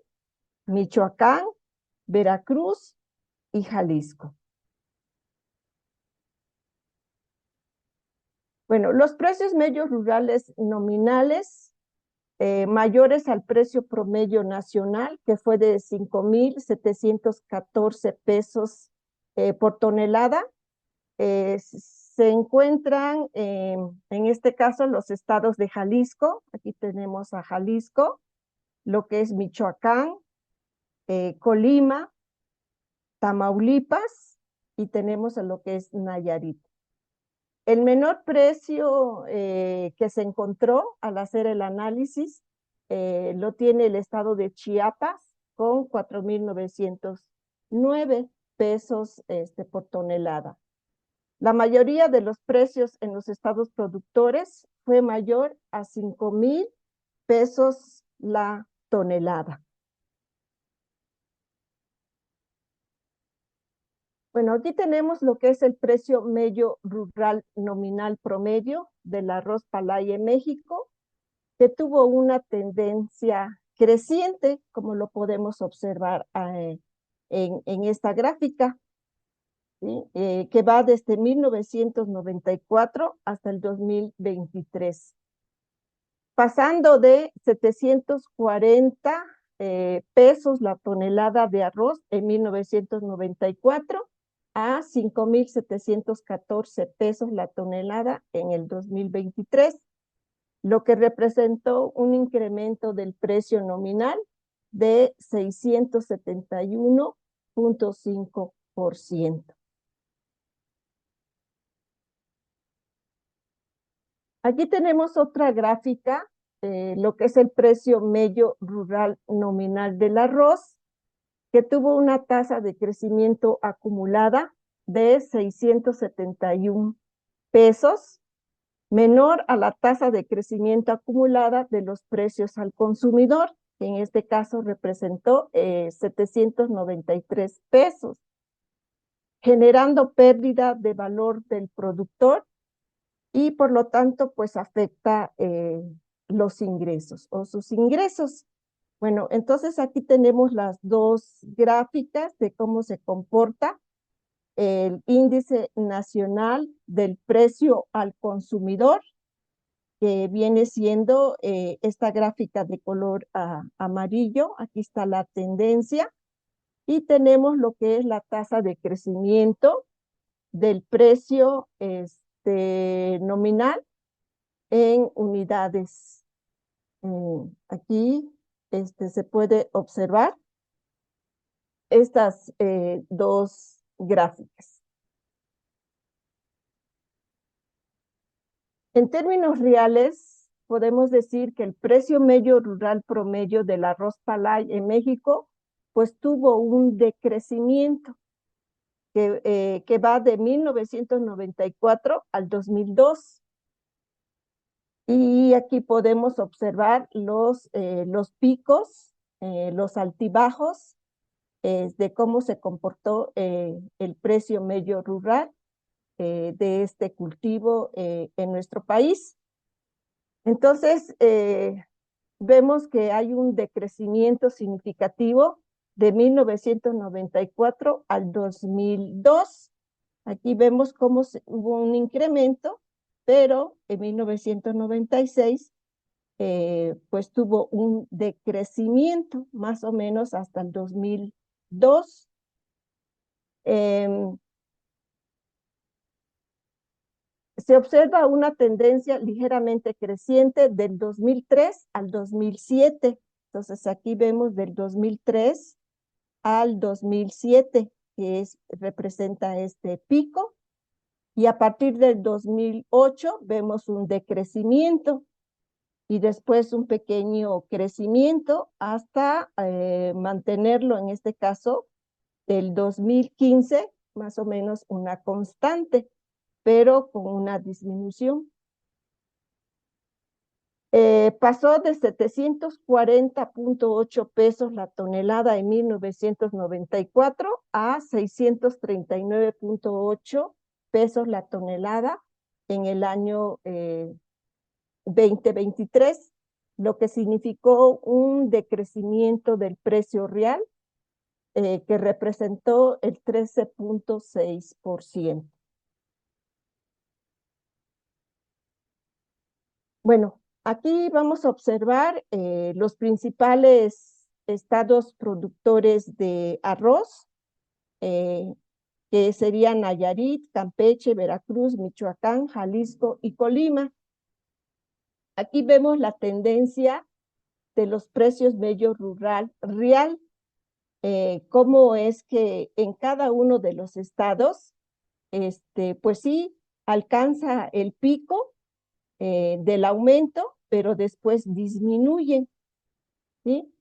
Michoacán, Veracruz y Jalisco. Bueno, los precios medios rurales nominales mayores al precio promedio nacional, que fue de 5,714 pesos por tonelada, se encuentran en este caso los estados de Jalisco. Aquí tenemos a Jalisco, lo que es Michoacán, Colima, Tamaulipas, y tenemos a lo que es Nayarit. El menor precio que se encontró al hacer el análisis lo tiene el estado de Chiapas con 4,909 pesos por tonelada. La mayoría de los precios en los estados productores fue mayor a 5,000 pesos la tonelada. Bueno, aquí tenemos lo que es el precio medio rural nominal promedio del arroz Palay en México, que tuvo una tendencia creciente, como lo podemos observar en esta gráfica, ¿sí? Que va desde 1994 hasta el 2023, pasando de 740 pesos la tonelada de arroz en 1994 a 5,714 pesos la tonelada en el 2023, lo que representó un incremento del precio nominal de 671,5%. Aquí tenemos otra gráfica, lo que es el precio medio rural nominal del arroz, que tuvo una tasa de crecimiento acumulada de 671 pesos, menor a la tasa de crecimiento acumulada de los precios al consumidor, que en este caso representó 793 pesos, generando pérdida de valor del productor y por lo tanto pues afecta los ingresos o sus ingresos. Bueno, entonces aquí tenemos las dos gráficas de cómo se comporta el índice nacional del precio al consumidor, que viene siendo esta gráfica de color amarillo. Aquí está la tendencia y tenemos lo que es la tasa de crecimiento del precio nominal en unidades. Aquí se puede observar estas dos gráficas. En términos reales, podemos decir que el precio medio rural promedio del arroz Palay en México, pues tuvo un decrecimiento que va de 1994 al 2002. Y aquí podemos observar los picos, los altibajos de cómo se comportó el precio medio rural de este cultivo en nuestro país. Entonces, vemos que hay un decrecimiento significativo de 1994 al 2002. Aquí vemos cómo hubo un incremento, pero en 1996 pues tuvo un decrecimiento más o menos hasta el 2002. Se observa una tendencia ligeramente creciente del 2003 al 2007. Entonces aquí vemos del 2003 al 2007, que representa este pico. Y a partir del 2008 vemos un decrecimiento y después un pequeño crecimiento hasta mantenerlo, en este caso, del 2015, más o menos una constante, pero con una disminución. Pasó de 740,8 pesos la tonelada en 1994 a 639,8 pesos la tonelada en el año 2023, lo que significó un decrecimiento del precio real que representó el 13,6%. Bueno, aquí vamos a observar los principales estados productores de arroz, que serían Nayarit, Campeche, Veracruz, Michoacán, Jalisco y Colima. Aquí vemos la tendencia de los precios medio rural real, cómo es que en cada uno de los estados, pues sí, alcanza el pico del aumento, pero después disminuye, ¿sí?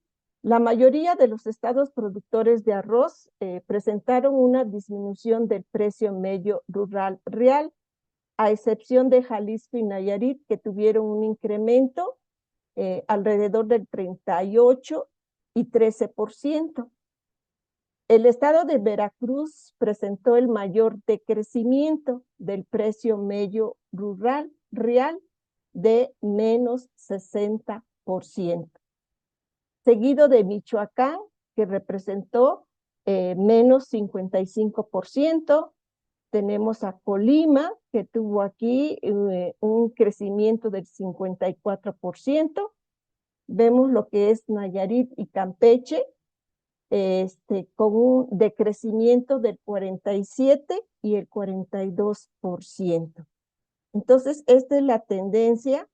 La mayoría de los estados productores de arroz presentaron una disminución del precio medio rural real, a excepción de Jalisco y Nayarit, que tuvieron un incremento alrededor del 38 y 13%. El estado de Veracruz presentó el mayor decrecimiento del precio medio rural real de menos 60%, seguido de Michoacán, que representó menos 55%. Tenemos a Colima, que tuvo aquí un crecimiento del 54%. Vemos lo que es Nayarit y Campeche, con un decrecimiento del 47% y el 42%. Entonces, esta es la tendencia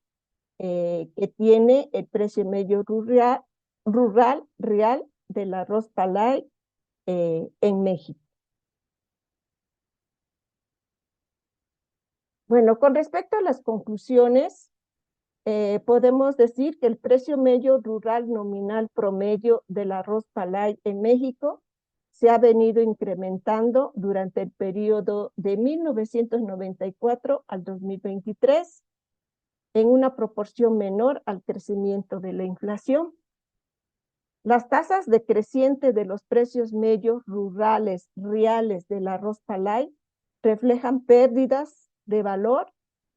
que tiene el precio medio rural real del arroz palay en México. Bueno, con respecto a las conclusiones, podemos decir que el precio medio rural nominal promedio del arroz palay en México se ha venido incrementando durante el periodo de 1994 al 2023 en una proporción menor al crecimiento de la inflación. Las tasas decrecientes de los precios medios rurales reales del arroz palay reflejan pérdidas de valor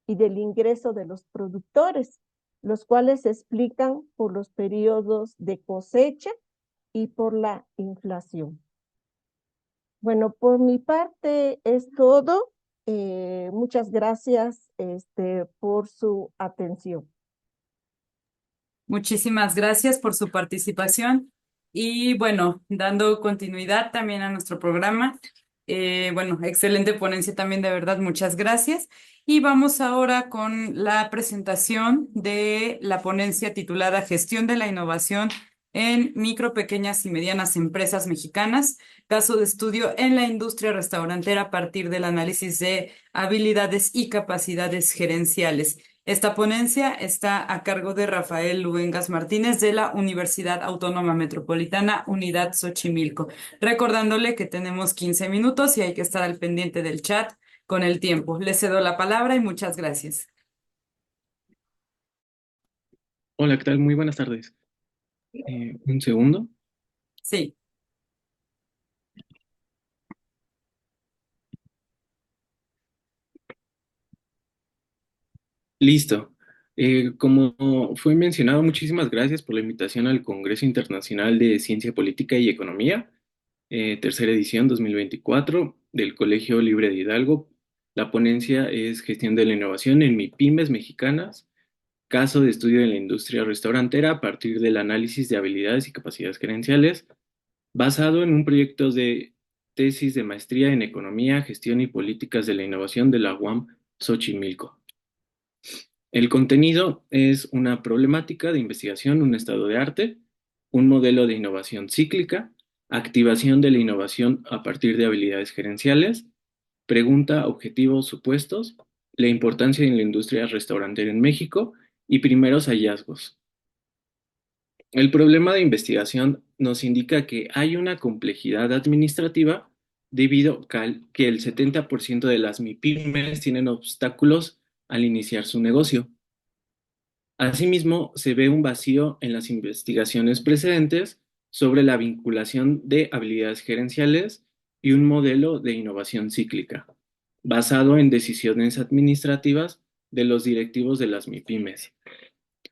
y del ingreso de los productores, los cuales se explican por los periodos de cosecha y por la inflación. Bueno, por mi parte es todo. Muchas gracias por su atención. Muchísimas gracias por su participación y bueno, dando continuidad también a nuestro programa. Bueno, excelente ponencia también, de verdad, muchas gracias. Y vamos ahora con la presentación de la ponencia titulada Gestión de la Innovación en micro, pequeñas y medianas empresas mexicanas, caso de estudio en la industria restaurantera a partir del análisis de habilidades y capacidades gerenciales. Esta ponencia está a cargo de Rafael Luengas Martínez de la Universidad Autónoma Metropolitana, Unidad Xochimilco. Recordándole que tenemos 15 minutos y hay que estar al pendiente del chat con el tiempo. Le cedo la palabra y muchas gracias. Hola, ¿qué tal? Muy buenas tardes. Un segundo. Sí. Listo. Como fue mencionado, muchísimas gracias por la invitación al Congreso Internacional de Ciencia Política y Economía, tercera edición 2024 del Colegio Libre de Hidalgo. La ponencia es Gestión de la Innovación en MIPYMES mexicanas, caso de estudio de la industria restaurantera a partir del análisis de habilidades y capacidades gerenciales, basado en un proyecto de tesis de maestría en Economía, Gestión y Políticas de la Innovación de la UAM Xochimilco. El contenido es una problemática de investigación, un estado de arte, un modelo de innovación cíclica, activación de la innovación a partir de habilidades gerenciales, pregunta, objetivos, supuestos, la importancia en la industria restaurantera en México y primeros hallazgos. El problema de investigación nos indica que hay una complejidad administrativa debido a que el 70% de las MIPYMES tienen obstáculos al iniciar su negocio. Asimismo, se ve un vacío en las investigaciones precedentes sobre la vinculación de habilidades gerenciales y un modelo de innovación cíclica, basado en decisiones administrativas de los directivos de las MIPYMES.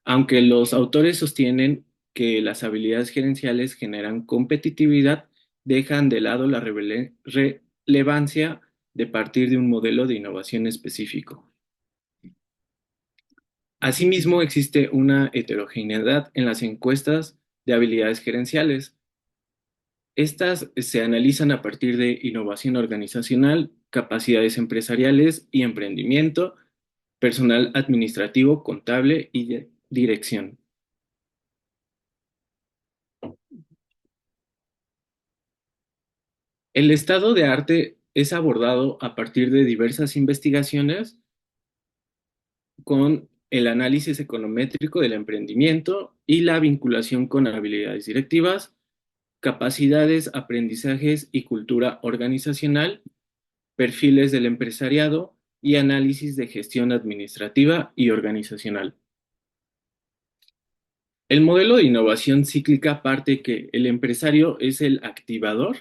Aunque los autores sostienen que las habilidades gerenciales generan competitividad, dejan de lado la relevancia de partir de un modelo de innovación específico. Asimismo, existe una heterogeneidad en las encuestas de habilidades gerenciales. Estas se analizan a partir de innovación organizacional, capacidades empresariales y emprendimiento, personal administrativo, contable y dirección. El estado de arte es abordado a partir de diversas investigaciones con el análisis econométrico del emprendimiento y la vinculación con habilidades directivas, capacidades, aprendizajes y cultura organizacional, perfiles del empresariado y análisis de gestión administrativa y organizacional. El modelo de innovación cíclica parte que el empresario es el activador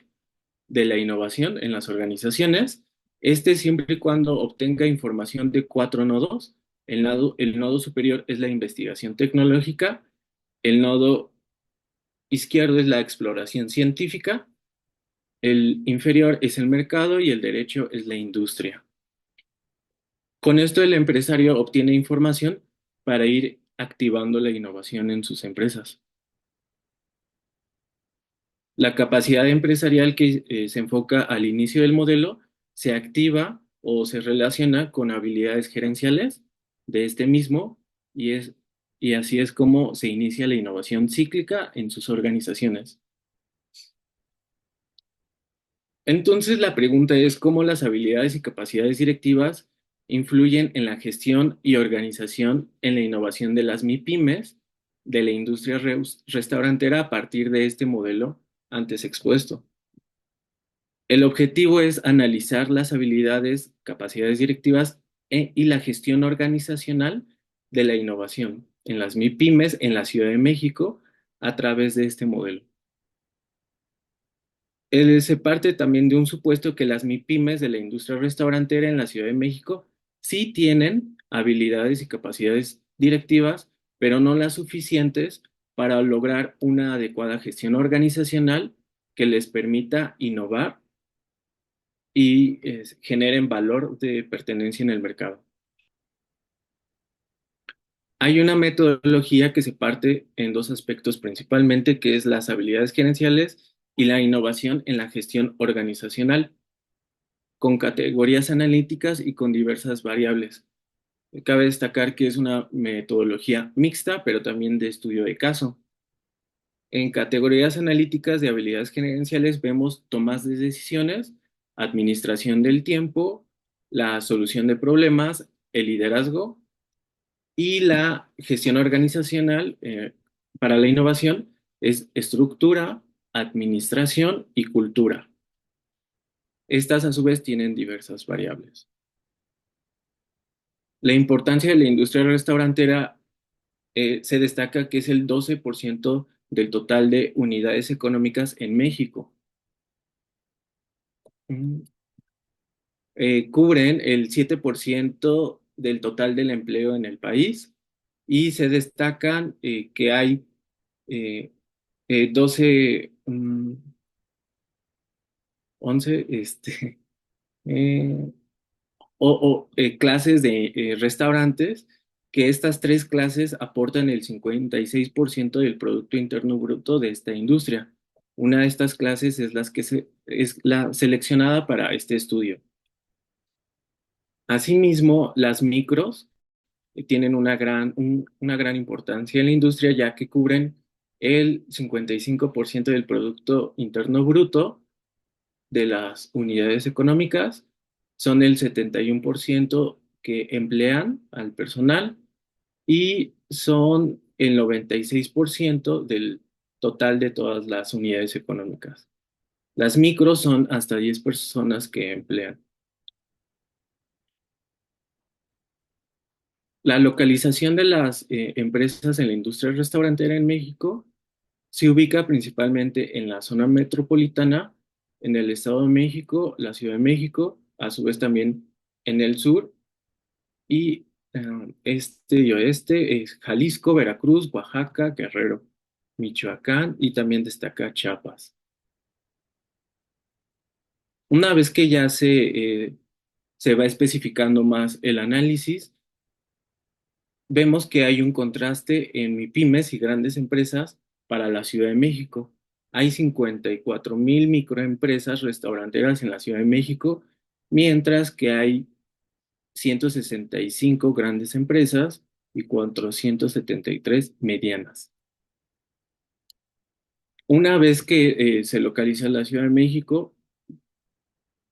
de la innovación en las organizaciones, siempre y cuando obtenga información de cuatro nodos. El nodo superior es la investigación tecnológica, el nodo izquierdo es la exploración científica, el inferior es el mercado y el derecho es la industria. Con esto el empresario obtiene información para ir activando la innovación en sus empresas. La capacidad empresarial que se enfoca al inicio del modelo se activa o se relaciona con habilidades gerenciales de este mismo y así es como se inicia la innovación cíclica en sus organizaciones. Entonces la pregunta es cómo las habilidades y capacidades directivas influyen en la gestión y organización en la innovación de las MIPYMES de la industria restaurantera a partir de este modelo antes expuesto. El objetivo es analizar las habilidades, capacidades directivas y la gestión organizacional de la innovación en las MIPYMES en la Ciudad de México a través de este modelo. Se parte también de un supuesto que las MIPYMES de la industria restaurantera en la Ciudad de México sí tienen habilidades y capacidades directivas, pero no las suficientes para lograr una adecuada gestión organizacional que les permita innovar y generen valor de pertenencia en el mercado. Hay una metodología que se parte en dos aspectos principalmente, que es las habilidades gerenciales y la innovación en la gestión organizacional, con categorías analíticas y con diversas variables. Cabe destacar que es una metodología mixta, pero también de estudio de caso. En categorías analíticas de habilidades gerenciales vemos tomas de decisiones, administración del tiempo, la solución de problemas, el liderazgo y la gestión organizacional para la innovación es estructura, administración y cultura. Estas a su vez tienen diversas variables. La importancia de la industria restaurantera se destaca que es el 12% del total de unidades económicas en México. Cubren el 7% del total del empleo en el país y se destacan que hay 12, 11 eh, clases de restaurantes, que estas tres clases aportan el 56% del Producto Interno Bruto de esta industria. Una de estas clases es es la seleccionada para este estudio. Asimismo, las micros tienen una gran importancia en la industria, ya que cubren el 55% del Producto Interno Bruto de las unidades económicas, son el 71% que emplean al personal y son el 96% del total de todas las unidades económicas. Las micros son hasta 10 personas que emplean. La localización de las empresas en la industria restaurantera en México se ubica principalmente en la zona metropolitana, en el Estado de México, la Ciudad de México, a su vez también en el sur y este y oeste es Jalisco, Veracruz, Oaxaca, Guerrero, Michoacán y también destaca Chiapas. Una vez que ya se va especificando más el análisis, vemos que hay un contraste en MIPYMES y grandes empresas para la Ciudad de México. Hay 54,000 microempresas restauranteras en la Ciudad de México, mientras que hay 165 grandes empresas y 473 medianas. Una vez que se localiza la Ciudad de México,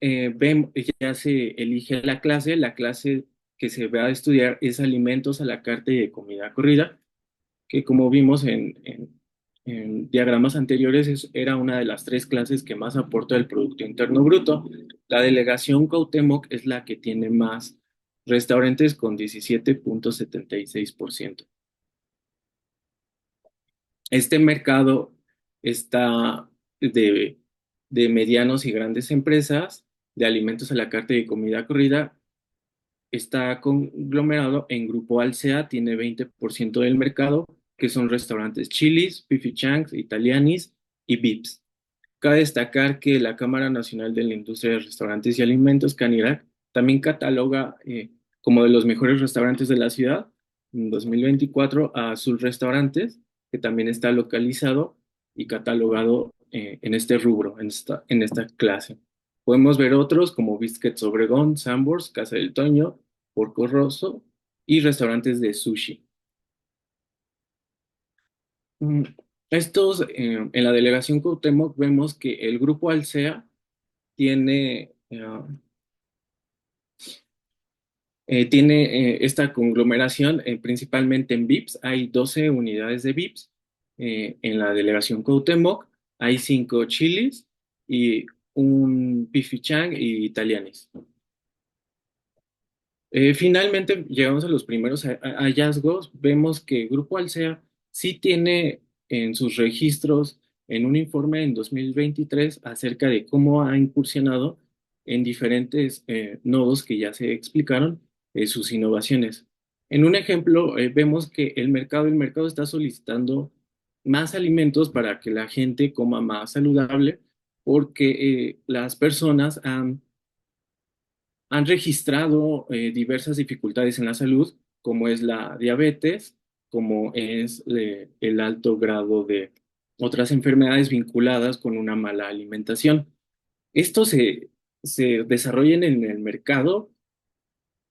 ya se elige la clase que se va a estudiar es alimentos a la carta y de comida corrida, que como vimos en diagramas anteriores era una de las tres clases que más aporta el Producto Interno Bruto. La delegación Cuauhtémoc es la que tiene más restaurantes con 17,76%. Este mercado está de medianos y grandes empresas de alimentos a la carta y comida corrida está conglomerado en Grupo Alsea, tiene 20% del mercado, que son restaurantes Chili's, Fifi Chang's, Italianis y Vips. Cabe destacar que la Cámara Nacional de la Industria de Restaurantes y Alimentos, CANIRAC, también cataloga como de los mejores restaurantes de la ciudad en 2024 a sus restaurantes, que también está localizado y catalogado en este rubro, en esta clase. Podemos ver otros como Biscuits Obregón, Sambors, Casa del Toño, Porco Rosso y restaurantes de sushi. Mm, en la delegación Cuauhtémoc vemos que el grupo Alsea tiene esta conglomeración principalmente en VIPs. Hay 12 unidades de VIPs en la delegación Cuauhtémoc. Hay 5 chilis y un Pifichang y Italianis. Finalmente llegamos a los primeros hallazgos. Vemos que Grupo Alsea sí tiene en sus registros en un informe en 2023 acerca de cómo ha incursionado en diferentes nodos que ya se explicaron sus innovaciones. En un ejemplo, vemos que el mercado está solicitando más alimentos para que la gente coma más saludable porque las personas han registrado diversas dificultades en la salud, como es la diabetes, como es el alto grado de otras enfermedades vinculadas con una mala alimentación. Esto se desarrolla en el mercado.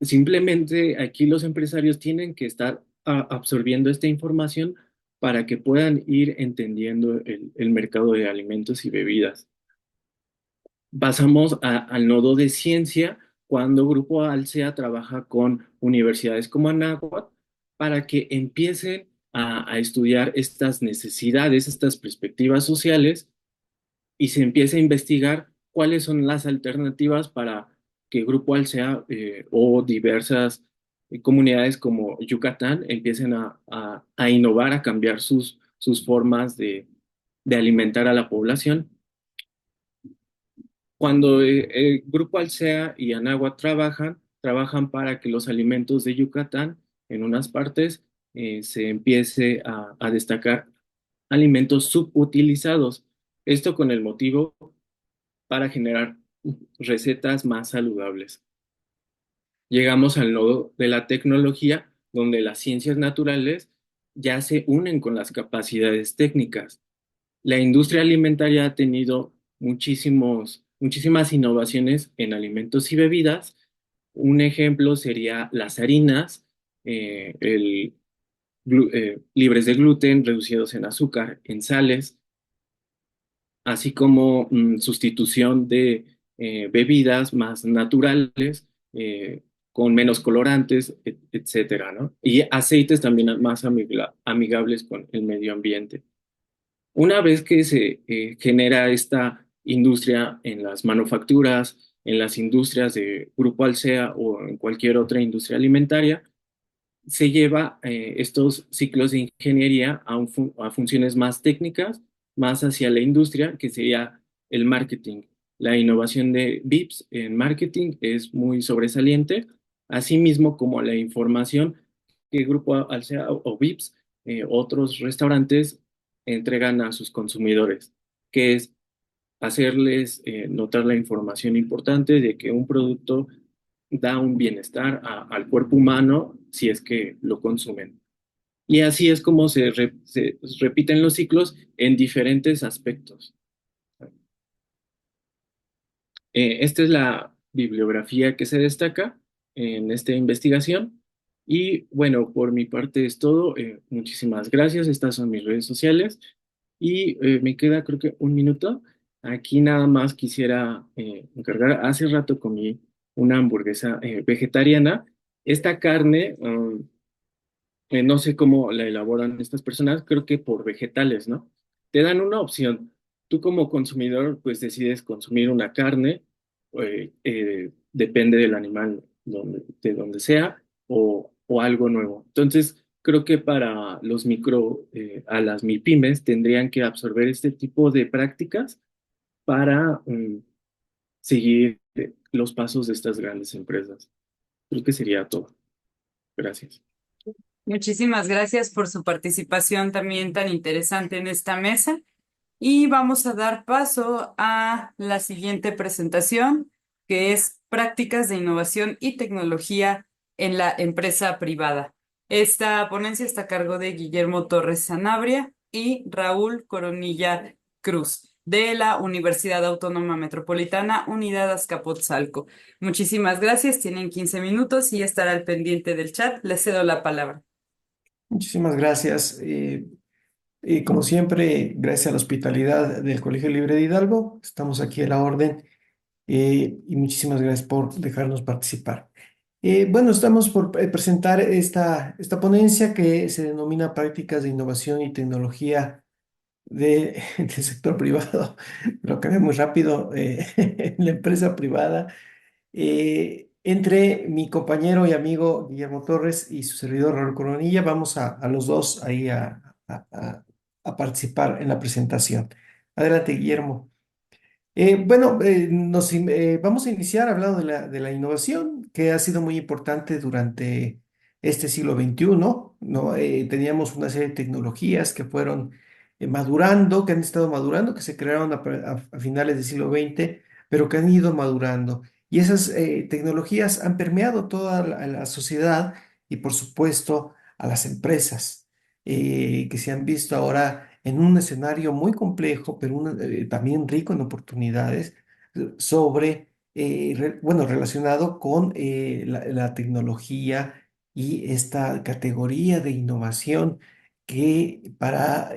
Simplemente aquí los empresarios tienen que estar absorbiendo esta información para que puedan ir entendiendo el mercado de alimentos y bebidas. Pasamos al nodo de ciencia, cuando Grupo Alsea trabaja con universidades como Anáhuac para que empiecen a estudiar estas necesidades, estas perspectivas sociales y se empiece a investigar cuáles son las alternativas para que Grupo Alsea o diversas comunidades como Yucatán empiecen a innovar, a cambiar sus formas de alimentar a la población. Cuando el Grupo Alsea y Anáhuac trabajan para que los alimentos de Yucatán, en unas partes, se empiece a destacar alimentos subutilizados. Esto con el motivo para generar recetas más saludables. Llegamos al nodo de la tecnología, donde las ciencias naturales ya se unen con las capacidades técnicas. La industria alimentaria ha tenido muchísimas innovaciones en alimentos y bebidas. Un ejemplo sería las harinas, libres de gluten, reducidos en azúcar, en sales, así como sustitución de bebidas más naturales, con menos colorantes, etcétera, ¿no? Y aceites también más amigables con el medio ambiente. Una vez que se genera esta industria en las manufacturas, en las industrias de Grupo Alsea o en cualquier otra industria alimentaria, se lleva estos ciclos de ingeniería a funciones más técnicas, más hacia la industria, que sería el marketing. La innovación de VIPs en marketing es muy sobresaliente, asimismo como la información que el Grupo Alsea o VIPs, otros restaurantes, entregan a sus consumidores, que es hacerles notar la información importante de que un producto da un bienestar al cuerpo humano si es que lo consumen. Y así es como se repiten los ciclos en diferentes aspectos. Esta es la bibliografía que se destaca en esta investigación. Y bueno, por mi parte es todo. Muchísimas gracias. Estas son mis redes sociales. Y me queda creo que un minuto. Aquí nada más quisiera encargar. Hace rato comí una hamburguesa vegetariana. Esta carne, no sé cómo la elaboran estas personas, creo que por vegetales, ¿no? Te dan una opción. Tú como consumidor, pues decides consumir una carne, depende del animal de donde sea, o algo nuevo. Entonces, creo que para a las MIPYMES tendrían que absorber este tipo de prácticas para seguir los pasos de estas grandes empresas. Creo que sería todo. Gracias. Muchísimas gracias por su participación también tan interesante en esta mesa. Y vamos a dar paso a la siguiente presentación, que es Prácticas de Innovación y Tecnología en la Empresa Privada. Esta ponencia está a cargo de Guillermo Torres Sanabria y Raúl Coronilla Cruz, de la Universidad Autónoma Metropolitana, Unidad Azcapotzalco. Muchísimas gracias, tienen 15 minutos y estará al pendiente del chat. Les cedo la palabra. Muchísimas gracias. Como siempre, gracias a la hospitalidad del Colegio Libre de Hidalgo, estamos aquí a la orden y muchísimas gracias por dejarnos participar. Bueno, estamos por presentar esta ponencia que se denomina Prácticas de Innovación y Tecnología del sector privado. Lo cambié muy rápido, en la empresa privada, entre mi compañero y amigo Guillermo Torres y su servidor Raúl Coronilla. Vamos a los dos ahí a participar en la presentación. Adelante, Guillermo. Bueno, vamos a iniciar hablando de la innovación, que ha sido muy importante durante este siglo XXI, ¿no? Teníamos una serie de tecnologías que fueron madurando, que han estado madurando, que se crearon a finales del siglo XX, pero que han ido madurando. Y esas tecnologías han permeado toda la sociedad y, por supuesto, a las empresas, que se han visto ahora en un escenario muy complejo, pero también rico en oportunidades, bueno, relacionado con la tecnología y esta categoría de innovación que para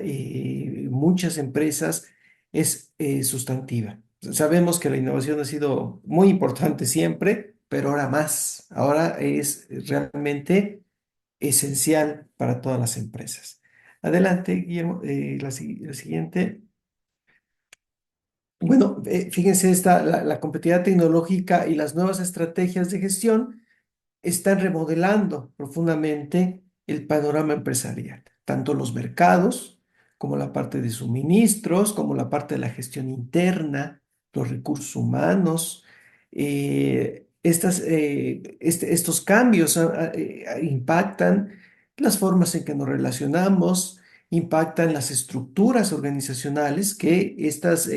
muchas empresas es sustantiva. Sabemos que la innovación ha sido muy importante siempre, pero ahora más, ahora es realmente esencial para todas las empresas. Adelante, Guillermo, la siguiente. Bueno, fíjense, la competitividad tecnológica y las nuevas estrategias de gestión están remodelando profundamente el panorama empresarial, tanto los mercados como la parte de suministros, como la parte de la gestión interna, los recursos humanos. Estos cambios impactan las formas en que nos relacionamos, impactan las estructuras organizacionales, que estas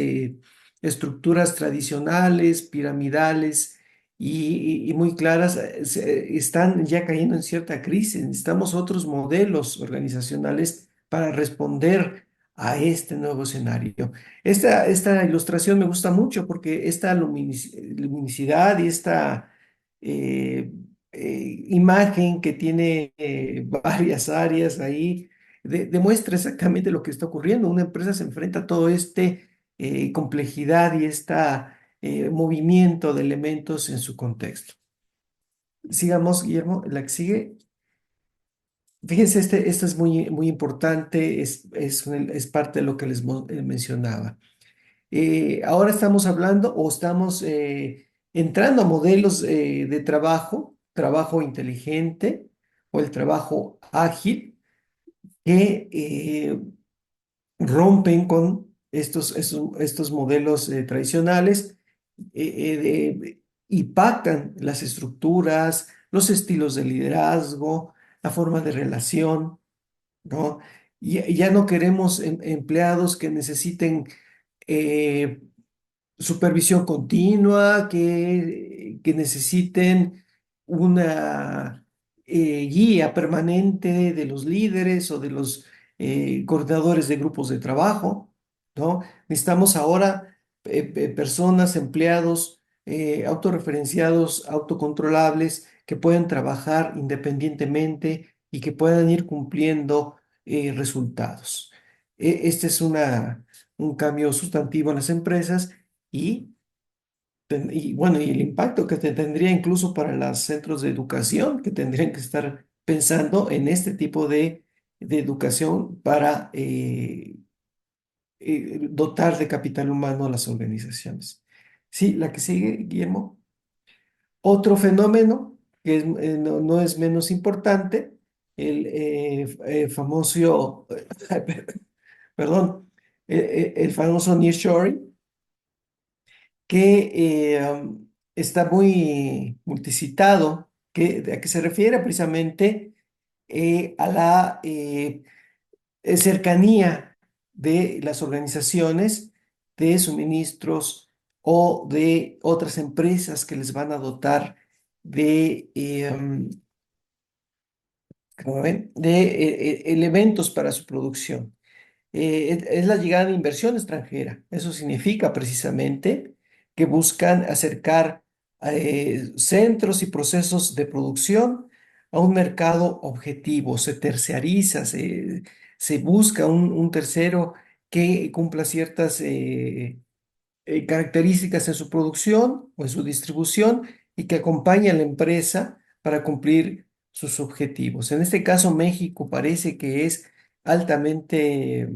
estructuras tradicionales, piramidales, y muy claras, están ya cayendo en cierta crisis. Necesitamos otros modelos organizacionales para responder a este nuevo escenario. Esta ilustración me gusta mucho porque esta luminicidad y esta eh, imagen que tiene varias áreas ahí demuestra exactamente lo que está ocurriendo. Una empresa se enfrenta a todo este complejidad y esta movimiento de elementos en su contexto. Sigamos, Guillermo, la que sigue. Fíjense, esto es muy importante, es parte de lo que les mencionaba. Ahora estamos hablando o estamos entrando a modelos de trabajo inteligente o el trabajo ágil, que rompen con estos modelos tradicionales, impactan las estructuras, los estilos de liderazgo, la forma de relación, ¿no? Y ya no queremos empleados que necesiten eh, supervisión continua, que necesiten una guía permanente de los líderes o de los coordinadores de grupos de trabajo, ¿no? Necesitamos ahora personas, empleados autorreferenciados, autocontrolables, que puedan trabajar independientemente y que puedan ir cumpliendo resultados. Este es un cambio sustantivo en las empresas y, bueno, y el impacto que tendría incluso para los centros de educación, que tendrían que estar pensando en este tipo de educación para dotar de capital humano a las organizaciones. Sí, la que sigue, Guillermo. Otro fenómeno que no es menos importante, el famoso, perdón, el famoso nearshoring, que está muy multicitado, ¿a qué se refiere? Precisamente a la cercanía de las organizaciones de suministros o de otras empresas que les van a dotar de, ¿cómo ven? De elementos para su producción. Es la llegada de inversión extranjera. Eso significa precisamente que buscan acercar centros y procesos de producción a un mercado objetivo. Se terciariza, se busca un tercero que cumpla ciertas características en su producción o en su distribución y que acompañe a la empresa para cumplir sus objetivos. En este caso, México parece que es altamente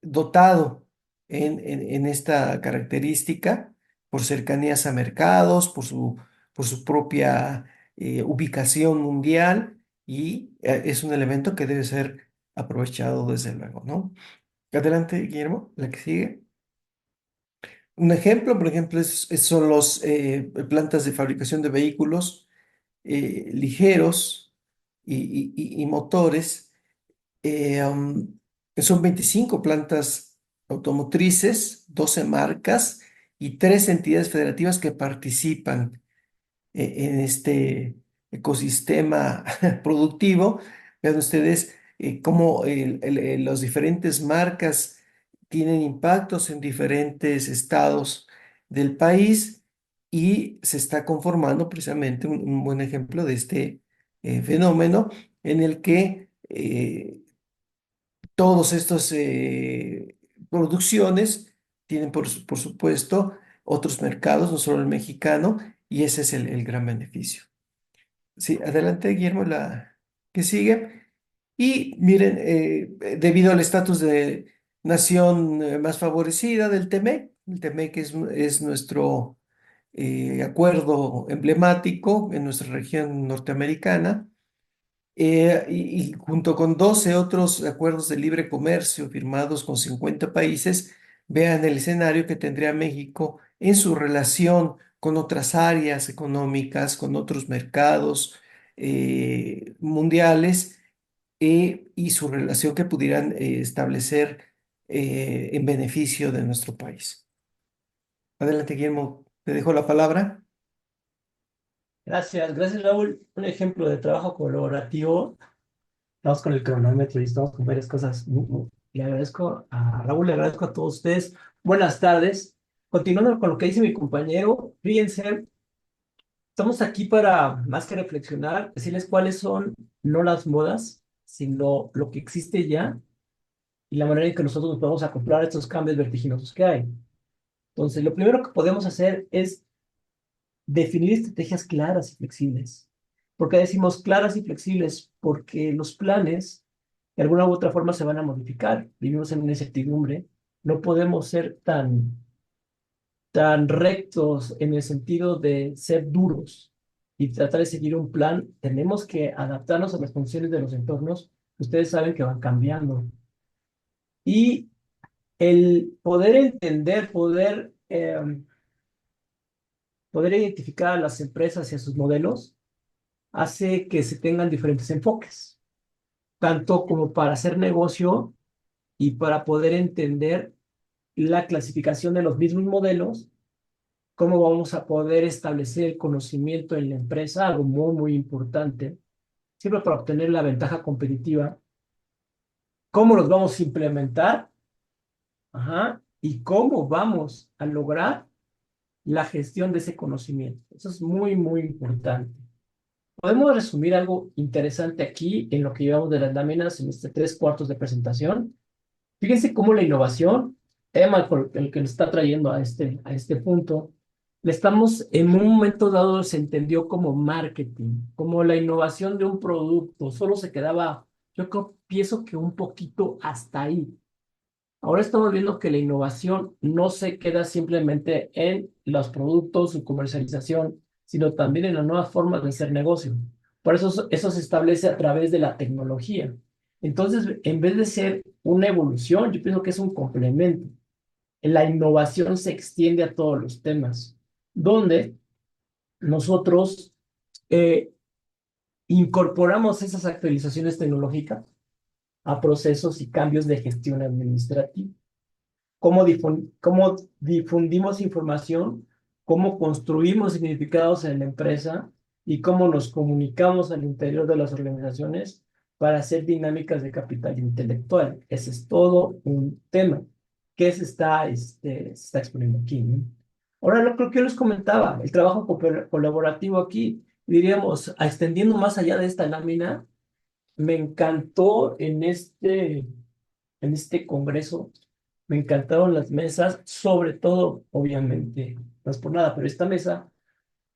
dotado en esta característica por cercanías a mercados, por su propia ubicación mundial y es un elemento que debe ser aprovechado desde luego, ¿no? Adelante, Guillermo, la que sigue. Un ejemplo, por ejemplo, son los plantas de fabricación de vehículos ligeros y motores. Eh, um, Son 25 plantas automotrices, 12 marcas y 3 entidades federativas que participan en este ecosistema productivo. Vean ustedes cómo las diferentes marcas tienen impactos en diferentes estados del país y se está conformando precisamente un buen ejemplo de este fenómeno en el que todos estos producciones tienen por supuesto otros mercados, no solo el mexicano, y ese es el gran beneficio. Sí, adelante, Guillermo, la que sigue. Y miren, debido al estatus de nación más favorecida del TEMEC, el TEMEC es nuestro acuerdo emblemático en nuestra región norteamericana, y junto con 12 otros acuerdos de libre comercio firmados con 50 países, vean el escenario que tendría México en su relación con otras áreas económicas, con otros mercados mundiales, y su relación que pudieran establecer en beneficio de nuestro país. Adelante, Guillermo, te dejo la palabra. Gracias Raúl. Un ejemplo de trabajo colaborativo. Estamos con el cronómetro y estamos con varias cosas. Le agradezco a Raúl, le agradezco a todos ustedes. Buenas tardes. Continuando con lo que dice mi compañero, fíjense, estamos aquí para, más que reflexionar, decirles cuáles son no las modas, sino lo que existe ya y la manera en que nosotros nos podemos acoplar a estos cambios vertiginosos que hay. Entonces, lo primero que podemos hacer es definir estrategias claras y flexibles. ¿Por qué decimos claras y flexibles? Porque los planes, de alguna u otra forma, se van a modificar. Vivimos en una incertidumbre. No podemos ser tan rectos en el sentido de ser duros y tratar de seguir un plan. Tenemos que adaptarnos a las funciones de los entornos que ustedes saben que van cambiando. Y el poder entender, poder identificar a las empresas y a sus modelos hace que se tengan diferentes enfoques, tanto como para hacer negocio y para poder entender la clasificación de los mismos modelos, cómo vamos a poder establecer el conocimiento en la empresa, algo muy, muy importante, siempre para obtener la ventaja competitiva, cómo los vamos a implementar, y cómo vamos a lograr la gestión de ese conocimiento. Eso es muy, muy importante. Podemos resumir algo interesante aquí en lo que llevamos de las láminas en este 3/4 de presentación. Fíjense cómo la innovación, tema por el que nos está trayendo a este punto, le estamos en un momento dado se entendió como marketing, como la innovación de un producto, solo se quedaba, pienso que un poquito hasta ahí. Ahora estamos viendo que la innovación no se queda simplemente en los productos, su comercialización, sino también en las nuevas formas de hacer negocio. Por eso se establece a través de la tecnología. Entonces, en vez de ser una evolución, yo pienso que es un complemento. la innovación se extiende a todos los temas, donde nosotros eh, incorporamos esas actualizaciones tecnológicas a procesos y cambios de gestión administrativa. Cómo difundimos información, cómo construimos significados en la empresa y cómo nos comunicamos al interior de las organizaciones para hacer dinámicas de capital intelectual. Ese es todo un tema que se está exponiendo aquí, ¿no? Ahora, lo creo que yo les comentaba, el trabajo colaborativo aquí, diríamos, extendiendo más allá de esta lámina, me encantó en este congreso, me encantaron las mesas, sobre todo, obviamente, no es por nada, pero esta mesa,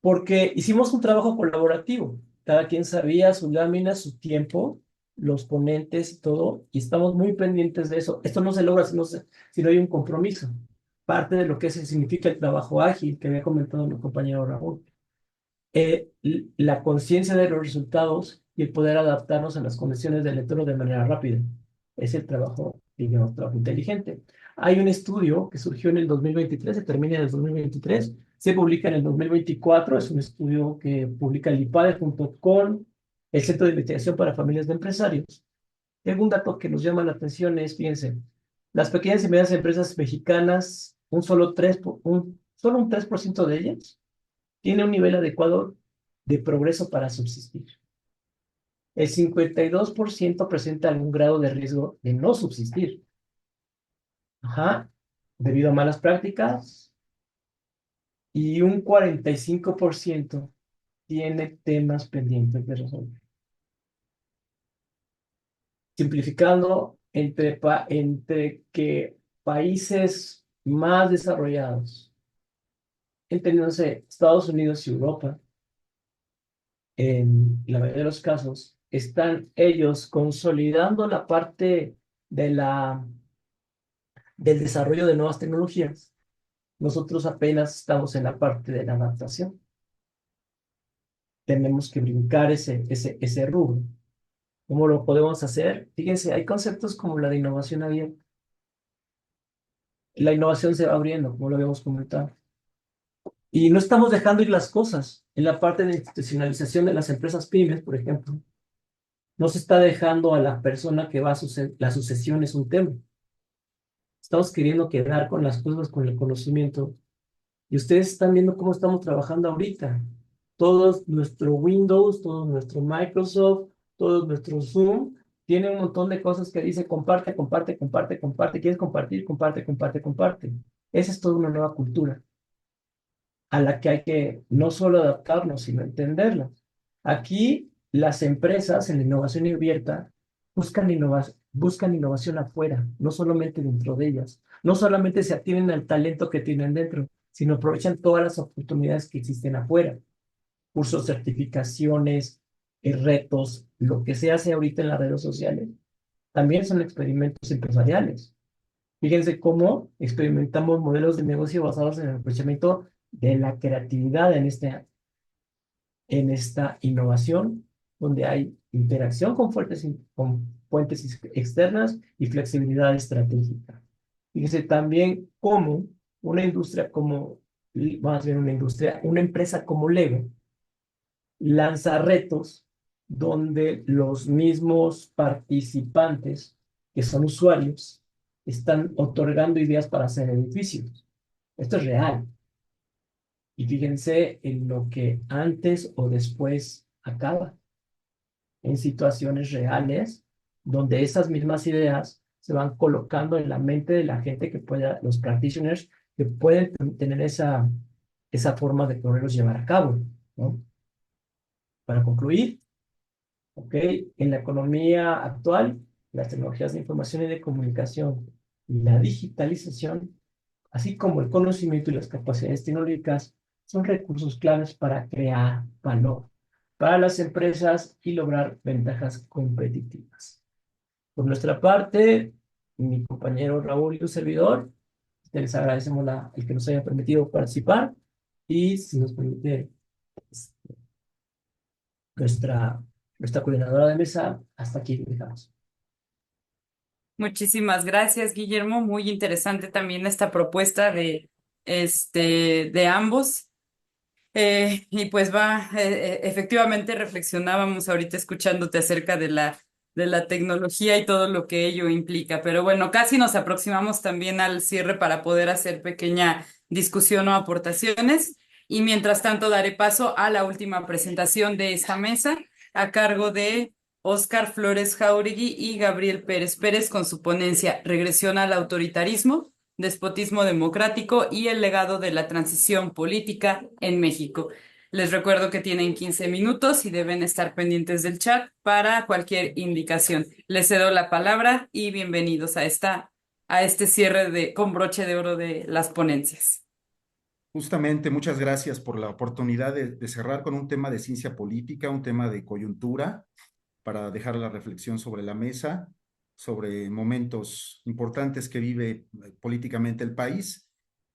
porque hicimos un trabajo colaborativo. Cada quien sabía su lámina, su tiempo, los ponentes y todo, y estamos muy pendientes de eso. Esto no se logra si no hay un compromiso. Parte de lo que significa el trabajo ágil que había comentado mi compañero Raúl, la conciencia de los resultados y el poder adaptarnos a las condiciones del entorno de manera rápida. Es el trabajo, digamos, trabajo inteligente. Hay un estudio que surgió en el 2023, se termina en el 2023, se publica en el 2024, es un estudio que publica el IPADE junto con el Centro de Investigación para Familias de Empresarios. Y un dato que nos llama la atención es, fíjense, las pequeñas y medianas empresas mexicanas, solo un 3% de ellas tiene un nivel adecuado de progreso para subsistir. El 52% presenta algún grado de riesgo de no subsistir. Ajá, debido a malas prácticas. Y un 45% tiene temas pendientes de resolver. Simplificando, entre que países más desarrollados, entendiéndose Estados Unidos y Europa, en la mayoría de los casos, están ellos consolidando la parte de del desarrollo de nuevas tecnologías. Nosotros apenas estamos en la parte de la adaptación. Tenemos que brincar ese rubro. ¿Cómo lo podemos hacer? Fíjense, hay conceptos como la de innovación abierta. La innovación se va abriendo, como lo habíamos comentado. Y no estamos dejando ir las cosas. En la parte de institucionalización de las empresas pymes, por ejemplo, no se está dejando a la persona que va a suceder, la sucesión es un tema. Estamos queriendo quedar con las cosas, con el conocimiento. Y ustedes están viendo cómo estamos trabajando ahorita. Todo nuestro Windows, todo nuestro Microsoft, todo nuestro Zoom, tiene un montón de cosas que dice comparte, comparte, comparte, comparte. ¿Quieres compartir? Comparte, comparte, comparte. Esa es toda una nueva cultura a la que hay que no solo adaptarnos, sino entenderla. Aquí las empresas en la innovación abierta buscan innovación afuera, no solamente dentro de ellas. No solamente se atienen al talento que tienen dentro, sino aprovechan todas las oportunidades que existen afuera. Cursos, certificaciones, retos, lo que se hace ahorita en las redes sociales, también son experimentos empresariales. Fíjense cómo experimentamos modelos de negocio basados en el aprovechamiento de la creatividad en esta innovación, donde hay interacción con fuentes externas y flexibilidad estratégica. Fíjense también cómo una empresa como Lego lanza retos donde los mismos participantes, que son usuarios, están otorgando ideas para hacer edificios. Esto es real. Y fíjense en lo que antes o después acaba, en situaciones reales, donde esas mismas ideas se van colocando en la mente de la gente los practitioners, que pueden tener esa forma de poderlos llevar a cabo, ¿no? Para concluir, ¿ok? En la economía actual, las tecnologías de información y de comunicación y la digitalización, así como el conocimiento y las capacidades tecnológicas, son recursos claves para crear valor para las empresas y lograr ventajas competitivas. Por nuestra parte, mi compañero Raúl y un servidor, les agradecemos el que nos haya permitido participar y si nos permite nuestra coordinadora de mesa, hasta aquí dejamos. Muchísimas gracias, Guillermo. Muy interesante también esta propuesta de ambos. Y pues efectivamente reflexionábamos ahorita escuchándote acerca de la tecnología y todo lo que ello implica. Pero bueno, casi nos aproximamos también al cierre para poder hacer pequeña discusión o aportaciones. Y mientras tanto, daré paso a la última presentación de esta mesa a cargo de Óscar Flores Jauregui y Gabriel Pérez Pérez con su ponencia Regresión al autoritarismo, despotismo democrático y el legado de la transición política en México. Les recuerdo que tienen 15 minutos y deben estar pendientes del chat para cualquier indicación. Les cedo la palabra y bienvenidos a este cierre con broche de oro de las ponencias. Justamente, muchas gracias por la oportunidad de cerrar con un tema de ciencia política, un tema de coyuntura, para dejar la reflexión sobre la mesa, sobre momentos importantes que vive políticamente el país.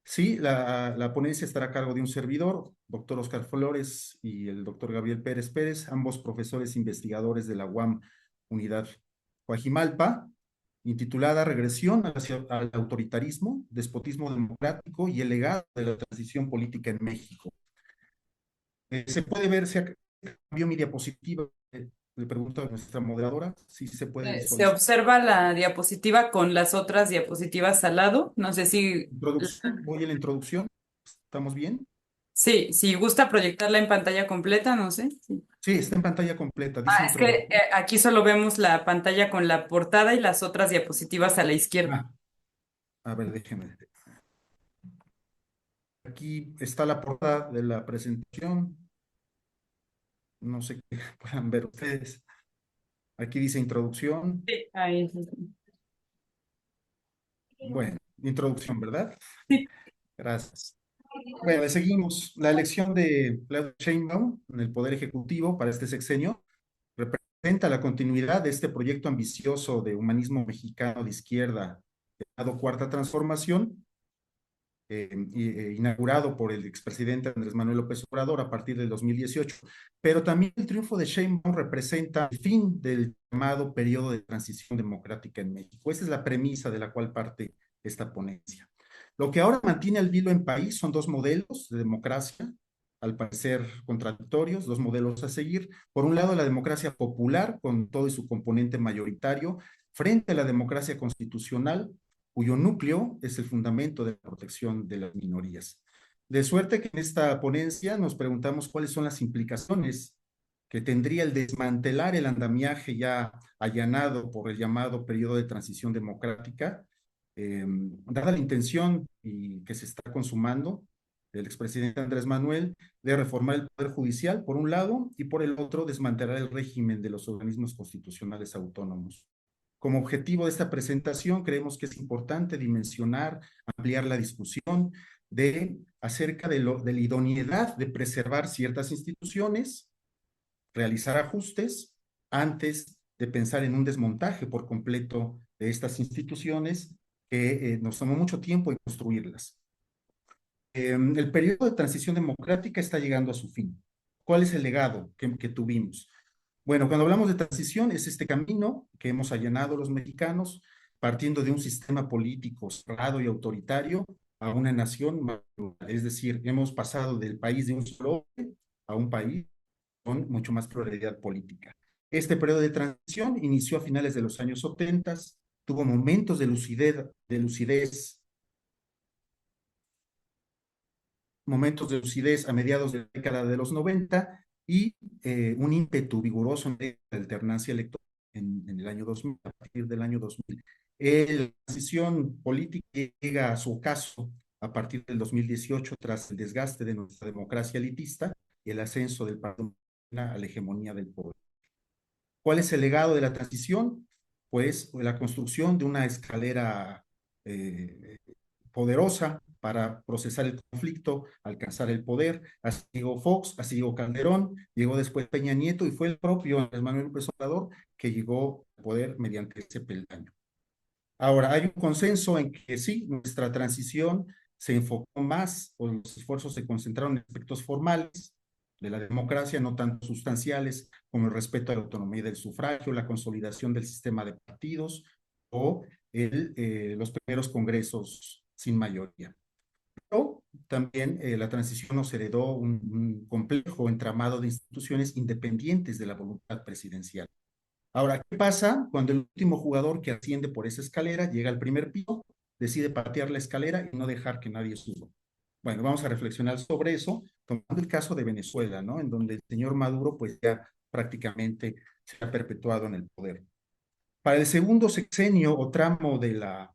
Sí, la ponencia estará a cargo de un servidor, doctor Óscar Flores y el doctor Gabriel Pérez Pérez, ambos profesores investigadores de la UAM Unidad Coajimalpa, intitulada Regresión al autoritarismo, despotismo democrático y el legado de la transición política en México. Se puede ver, se cambió mi diapositiva. Le pregunto a nuestra moderadora si se puede Se visualizar. observa la diapositiva con las otras diapositivas al lado. No sé si... Introducción, voy a la introducción. ¿Estamos bien? Sí, si gusta proyectarla en pantalla completa, no sé. Sí. Sí, está en pantalla completa. Dice Es que aquí solo vemos la pantalla con la portada y las otras diapositivas a la izquierda. A ver, déjeme. Aquí está la portada de la presentación. No sé qué puedan ver ustedes. Aquí dice introducción. Sí, ahí. Bueno, introducción, ¿verdad? Sí. Gracias. Bueno, seguimos. La elección de Claudia Sheinbaum en el Poder Ejecutivo para este sexenio representa la continuidad de este proyecto ambicioso de humanismo mexicano de izquierda, llamado Cuarta Transformación, inaugurado por el expresidente Andrés Manuel López Obrador a partir del 2018. Pero también el triunfo de Sheinbaum representa el fin del llamado periodo de transición democrática en México. Esa es la premisa de la cual parte esta ponencia. Lo que ahora mantiene al vilo en país son dos modelos de democracia, al parecer contradictorios, dos modelos a seguir. Por un lado, la democracia popular, con todo su componente mayoritario, frente a la democracia constitucional, cuyo núcleo es el fundamento de la protección de las minorías. De suerte que en esta ponencia nos preguntamos cuáles son las implicaciones que tendría el desmantelar el andamiaje ya allanado por el llamado periodo de transición democrática, dada la intención y que se está consumando del expresidente Andrés Manuel de reformar el Poder Judicial, por un lado, y por el otro, desmantelar el régimen de los organismos constitucionales autónomos. Como objetivo de esta presentación, creemos que es importante dimensionar, ampliar la discusión acerca de la idoneidad de preservar ciertas instituciones, realizar ajustes antes de pensar en un desmontaje por completo de estas instituciones que nos tomó mucho tiempo en construirlas. El periodo de transición democrática está llegando a su fin. ¿Cuál es el legado que tuvimos? Bueno, cuando hablamos de transición, es este camino que hemos allanado los mexicanos, partiendo de un sistema político cerrado y autoritario a una nación más plural. Es decir, hemos pasado del país de un solo hombre a un país con mucho más pluralidad política. Este periodo de transición inició a finales de los años 70, tuvo momentos de lucidez, momentos de lucidez a mediados de la década de los 90 y un ímpetu vigoroso en la alternancia electoral en el año 2000, a partir del año 2000. La transición política llega a su ocaso a partir del 2018 tras el desgaste de nuestra democracia elitista y el ascenso del partido a la hegemonía del poder. ¿Cuál es el legado de la transición? Pues la construcción de una escalera poderosa para procesar el conflicto, alcanzar el poder. Así llegó Fox, así llegó Calderón, llegó después Peña Nieto y fue el propio Andrés Manuel López Obrador que llegó al poder mediante ese peldaño. Ahora, hay un consenso en que sí, nuestra transición se enfocó más, o los esfuerzos se concentraron en aspectos formales de la democracia, no tanto sustanciales como el respeto a la autonomía del sufragio, la consolidación del sistema de partidos, o los primeros congresos sin mayoría. Pero también la transición nos heredó un complejo entramado de instituciones independientes de la voluntad presidencial. Ahora, ¿qué pasa cuando el último jugador que asciende por esa escalera llega al primer piso, decide patear la escalera y no dejar que nadie suba? Bueno, vamos a reflexionar sobre eso, tomando el caso de Venezuela, ¿no? En donde el señor Maduro pues ya prácticamente se ha perpetuado en el poder. Para el segundo sexenio o tramo de la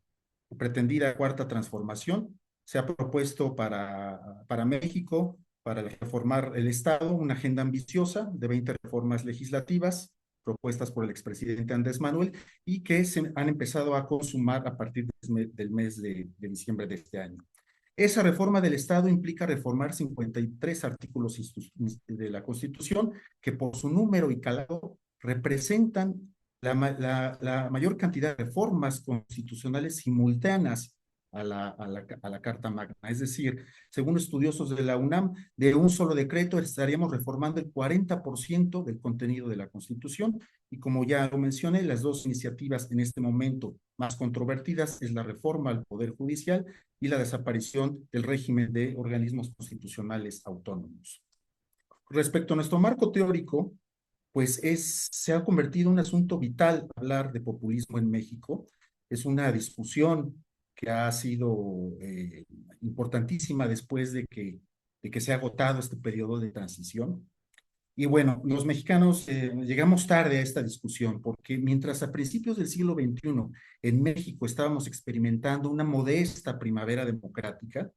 pretendida cuarta transformación, se ha propuesto para México, para reformar el Estado, una agenda ambiciosa de 20 reformas legislativas propuestas por el expresidente Andrés Manuel y que se han empezado a consumar a partir del mes de diciembre de este año. Esa reforma del Estado implica reformar 53 artículos de la Constitución que por su número y calado representan la mayor cantidad de reformas constitucionales simultáneas a la Carta Magna. Es decir, según estudiosos de la UNAM, de un solo decreto estaríamos reformando el 40% del contenido de la Constitución y como ya lo mencioné, las dos iniciativas en este momento más controvertidas es la reforma al Poder Judicial y la desaparición del régimen de organismos constitucionales autónomos. Respecto a nuestro marco teórico, pues se ha convertido en un asunto vital hablar de populismo en México. Es una discusión que ha sido importantísima después de que se ha agotado este periodo de transición. Y bueno, los mexicanos llegamos tarde a esta discusión porque mientras a principios del siglo XXI en México estábamos experimentando una modesta primavera democrática,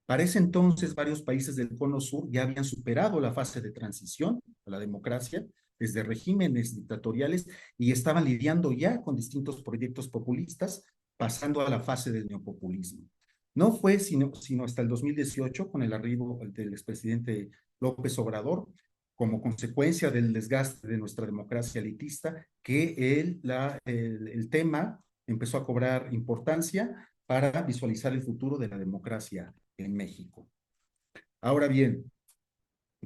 para ese entonces varios países del Cono Sur ya habían superado la fase de transición a la democracia desde regímenes dictatoriales y estaban lidiando ya con distintos proyectos populistas, pasando a la fase del neopopulismo. No fue sino hasta el 2018, con el arribo del expresidente López Obrador, como consecuencia del desgaste de nuestra democracia elitista, que el tema empezó a cobrar importancia para visualizar el futuro de la democracia en México. Ahora bien,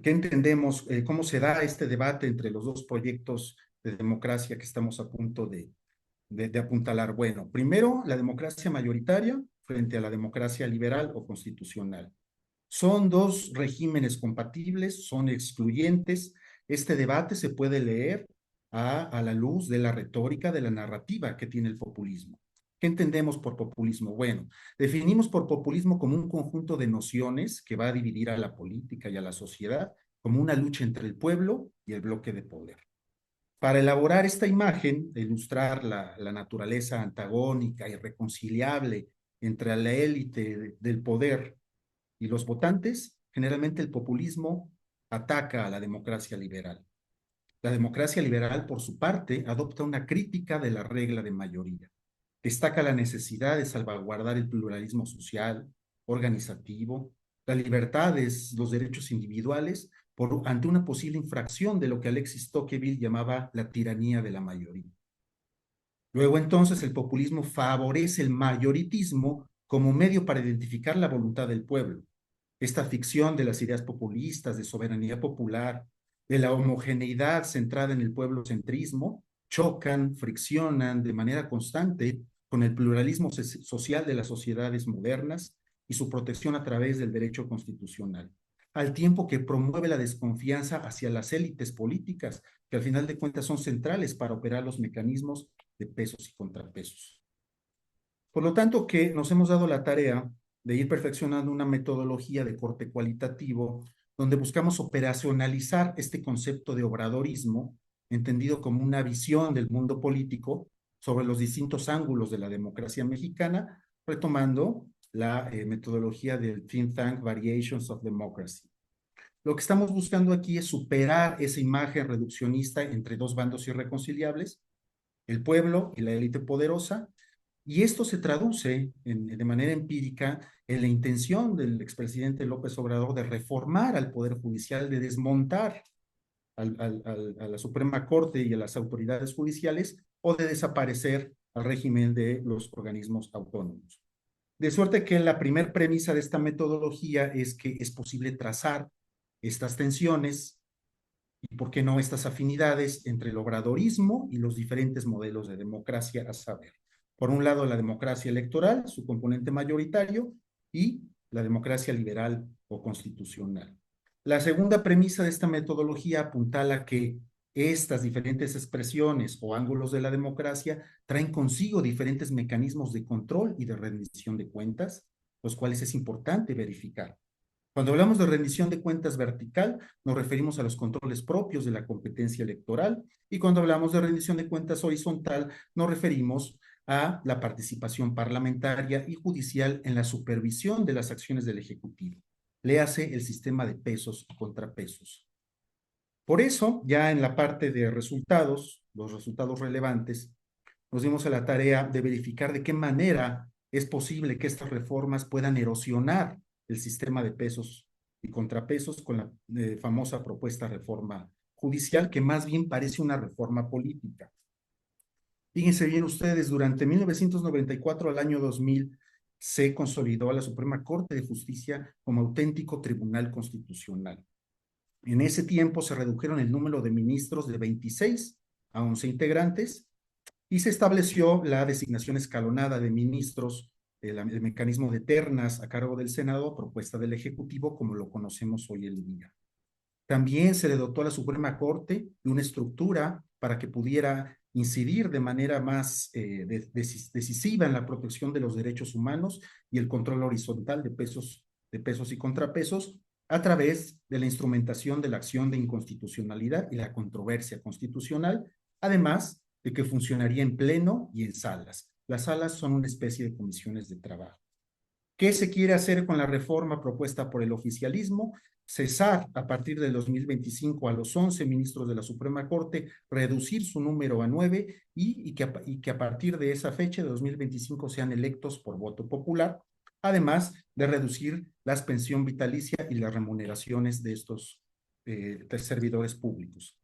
¿qué entendemos? ¿Cómo se da este debate entre los dos proyectos de democracia que estamos a punto de apuntalar? Bueno, primero, la democracia mayoritaria frente a la democracia liberal o constitucional. Son dos regímenes compatibles, son excluyentes. Este debate se puede leer a la luz de la retórica, de la narrativa que tiene el populismo. ¿Qué entendemos por populismo? Bueno, definimos por populismo como un conjunto de nociones que va a dividir a la política y a la sociedad como una lucha entre el pueblo y el bloque de poder. Para elaborar esta imagen, de ilustrar la naturaleza antagónica, irreconciliable entre la élite del poder y los votantes, generalmente el populismo ataca a la democracia liberal. La democracia liberal, por su parte, adopta una crítica de la regla de mayoría. Destaca la necesidad de salvaguardar el pluralismo social, organizativo, las libertades, los derechos individuales, ante una posible infracción de lo que Alexis Tocqueville llamaba la tiranía de la mayoría. Luego entonces el populismo favorece el mayoritismo como medio para identificar la voluntad del pueblo. Esta ficción de las ideas populistas, de soberanía popular, de la homogeneidad centrada en el pueblocentrismo, chocan, friccionan de manera constante con el pluralismo social de las sociedades modernas y su protección a través del derecho constitucional, al tiempo que promueve la desconfianza hacia las élites políticas, que al final de cuentas son centrales para operar los mecanismos de pesos y contrapesos. Por lo tanto, que nos hemos dado la tarea de ir perfeccionando una metodología de corte cualitativo donde buscamos operacionalizar este concepto de obradorismo, entendido como una visión del mundo político sobre los distintos ángulos de la democracia mexicana, retomando la metodología del think tank Variations of Democracy. Lo que estamos buscando aquí es superar esa imagen reduccionista entre dos bandos irreconciliables, el pueblo y la élite poderosa, y esto se traduce de manera empírica en la intención del expresidente López Obrador de reformar al Poder Judicial, de desmontar a la Suprema Corte y a las autoridades judiciales o de desaparecer al régimen de los organismos autónomos. De suerte que la primera premisa de esta metodología es que es posible trazar estas tensiones y, ¿por qué no, estas afinidades entre el obradorismo y los diferentes modelos de democracia, a saber, Por un lado, la democracia electoral, su componente mayoritario, y la democracia liberal o constitucional. La segunda premisa de esta metodología apuntala que estas diferentes expresiones o ángulos de la democracia traen consigo diferentes mecanismos de control y de rendición de cuentas, los cuales es importante verificar. Cuando hablamos de rendición de cuentas vertical, nos referimos a los controles propios de la competencia electoral, y cuando hablamos de rendición de cuentas horizontal, nos referimos a la participación parlamentaria y judicial en la supervisión de las acciones del Ejecutivo. Léase el sistema de pesos y contrapesos. Por eso, ya en la parte de resultados, los resultados relevantes, nos dimos a la tarea de verificar de qué manera es posible que estas reformas puedan erosionar el sistema de pesos y contrapesos con la famosa propuesta reforma judicial, que más bien parece una reforma política. Fíjense bien ustedes, durante 1994 al año 2000 se consolidó a la Suprema Corte de Justicia como auténtico tribunal constitucional. En ese tiempo se redujeron el número de ministros de 26 a 11 integrantes, y se estableció la designación escalonada de ministros, el mecanismo de ternas a cargo del Senado, a propuesta del Ejecutivo, como lo conocemos hoy en día. También se le dotó a la Suprema Corte de una estructura para que pudiera incidir de manera más decisiva en la protección de los derechos humanos y el control horizontal de pesos y contrapesos, a través de la instrumentación de la acción de inconstitucionalidad y la controversia constitucional, además de que funcionaría en pleno y en salas. Las salas son una especie de comisiones de trabajo. ¿Qué se quiere hacer con la reforma propuesta por el oficialismo? Cesar a partir del 2025 a los 11 ministros de la Suprema Corte, reducir su número a 9 y que a partir de esa fecha de 2025 sean electos por voto popular, además de reducir la pensión vitalicia y las remuneraciones de estos servidores públicos.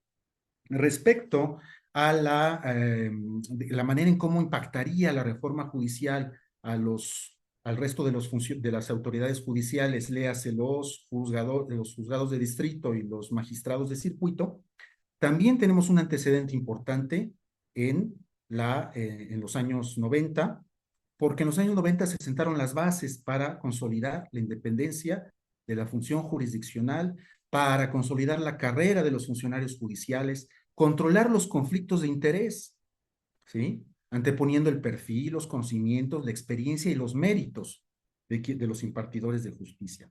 Respecto a la manera en cómo impactaría la reforma judicial al resto de las autoridades judiciales, léase los juzgados de distrito y los magistrados de circuito, también tenemos un antecedente importante en los años 90, porque en los años 90 se sentaron las bases para consolidar la independencia de la función jurisdiccional, para consolidar la carrera de los funcionarios judiciales, controlar los conflictos de interés, ¿sí? Anteponiendo el perfil, los conocimientos, la experiencia y los méritos de los impartidores de justicia.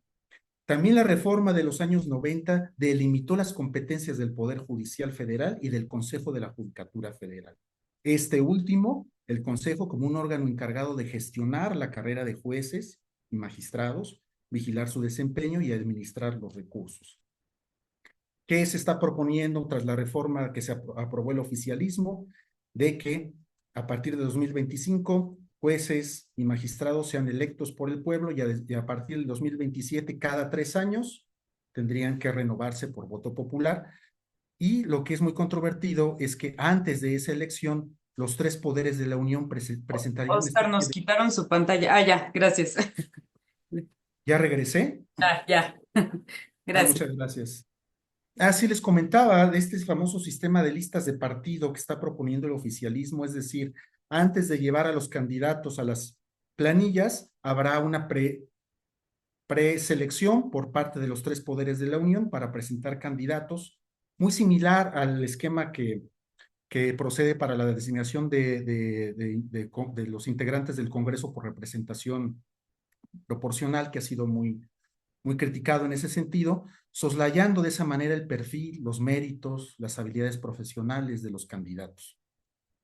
También la reforma de los años 90 delimitó las competencias del Poder Judicial Federal y del Consejo de la Judicatura Federal. Este último, el Consejo, como un órgano encargado de gestionar la carrera de jueces y magistrados, vigilar su desempeño y administrar los recursos. ¿Qué se está proponiendo tras la reforma que se aprobó el oficialismo? De que a partir de 2025 jueces y magistrados sean electos por el pueblo, y a partir del 2027 cada 3 años tendrían que renovarse por voto popular. Y lo que es muy controvertido es que antes de esa elección los 3 poderes de la Unión presentarían... Oscar, nos quitaron su pantalla. Ah, ya, gracias. ¿Ya regresé? Ah, ya. Gracias. Muchas gracias. Sí, les comentaba de este famoso sistema de listas de partido que está proponiendo el oficialismo, es decir, antes de llevar a los candidatos a las planillas, habrá una preselección por parte de los 3 poderes de la Unión para presentar candidatos, muy similar al esquema que procede para la designación de los integrantes del Congreso por representación proporcional, que ha sido muy criticado en ese sentido, soslayando de esa manera el perfil, los méritos, las habilidades profesionales de los candidatos.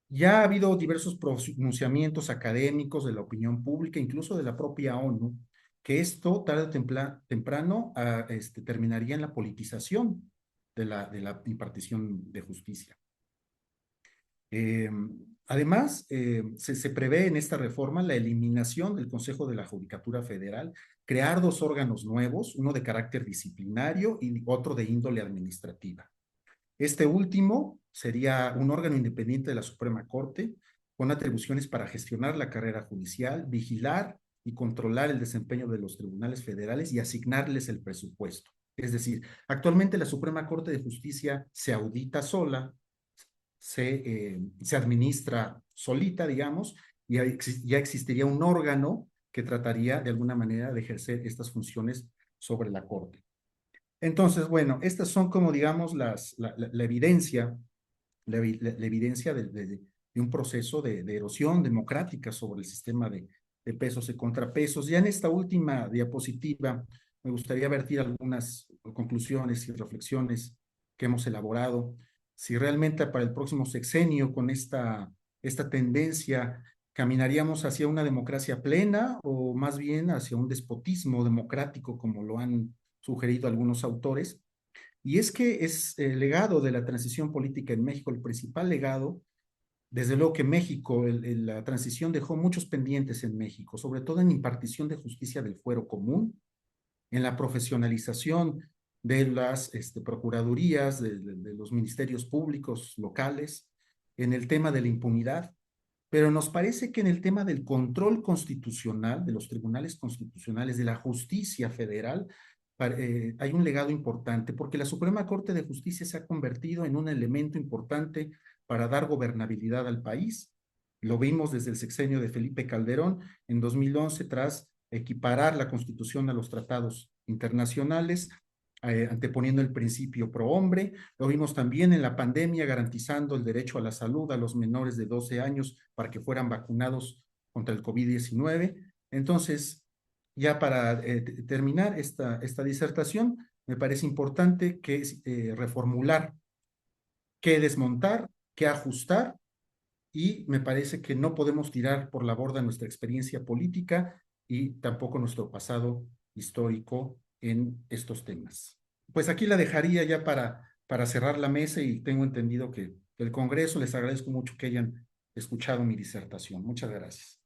Ya ha habido diversos pronunciamientos académicos de la opinión pública, incluso de la propia ONU, que esto tarde o temprano terminaría en la politización de la impartición de justicia. Además, se prevé en esta reforma la eliminación del Consejo de la Judicatura Federal, crear 2 órganos nuevos, uno de carácter disciplinario y otro de índole administrativa. Este último sería un órgano independiente de la Suprema Corte, con atribuciones para gestionar la carrera judicial, vigilar y controlar el desempeño de los tribunales federales y asignarles el presupuesto. Es decir, actualmente la Suprema Corte de Justicia se audita sola, se administra solita, digamos, ya existiría un órgano que trataría de alguna manera de ejercer estas funciones sobre la Corte. Entonces, bueno, estas son como digamos la evidencia, la evidencia de un proceso de erosión democrática sobre el sistema de pesos y contrapesos. Ya en esta última diapositiva me gustaría vertir algunas conclusiones y reflexiones que hemos elaborado. Si realmente para el próximo sexenio con esta tendencia caminaríamos hacia una democracia plena o más bien hacia un despotismo democrático como lo han sugerido algunos autores. Y es que es el legado de la transición política en México, el principal legado. Desde luego que México, la transición dejó muchos pendientes en México, sobre todo en impartición de justicia del fuero común, en la profesionalización de las procuradurías, de los ministerios públicos locales, en el tema de la impunidad, pero nos parece que en el tema del control constitucional, de los tribunales constitucionales, de la justicia federal, hay un legado importante, porque la Suprema Corte de Justicia se ha convertido en un elemento importante para dar gobernabilidad al país. Lo vimos desde el sexenio de Felipe Calderón en 2011, tras equiparar la Constitución a los tratados internacionales, anteponiendo el principio pro hombre. Lo vimos también en la pandemia, garantizando el derecho a la salud a los menores de 12 años para que fueran vacunados contra el COVID-19. Entonces, ya para terminar esta disertación, me parece importante que reformular, que desmontar, que ajustar, y me parece que no podemos tirar por la borda nuestra experiencia política y tampoco nuestro pasado histórico en estos temas. Pues aquí la dejaría ya para cerrar la mesa, y tengo entendido que el Congreso, les agradezco mucho que hayan escuchado mi disertación. Muchas gracias.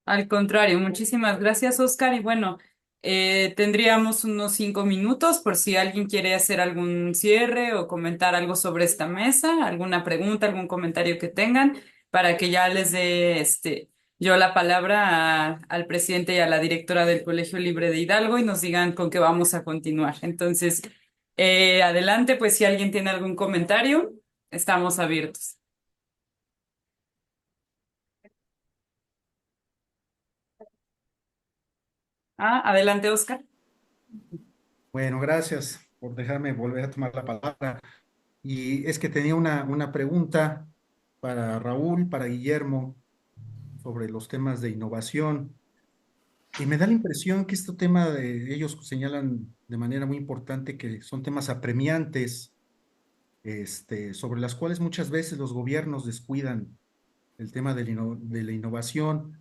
Al contrario, muchísimas gracias, Oscar. Y bueno, tendríamos unos 5 minutos por si alguien quiere hacer algún cierre o comentar algo sobre esta mesa, alguna pregunta, algún comentario que tengan, para que ya les dé yo la palabra al presidente y a la directora del Colegio Libre de Hidalgo y nos digan con qué vamos a continuar. Entonces, adelante, pues si alguien tiene algún comentario, estamos abiertos. Adelante, Oscar. Bueno, gracias por dejarme volver a tomar la palabra. Y es que tenía una pregunta para Raúl, para Guillermo, sobre los temas de innovación. Y me da la impresión que este tema ellos señalan de manera muy importante que son temas apremiantes, sobre las cuales muchas veces los gobiernos descuidan el tema de la innovación.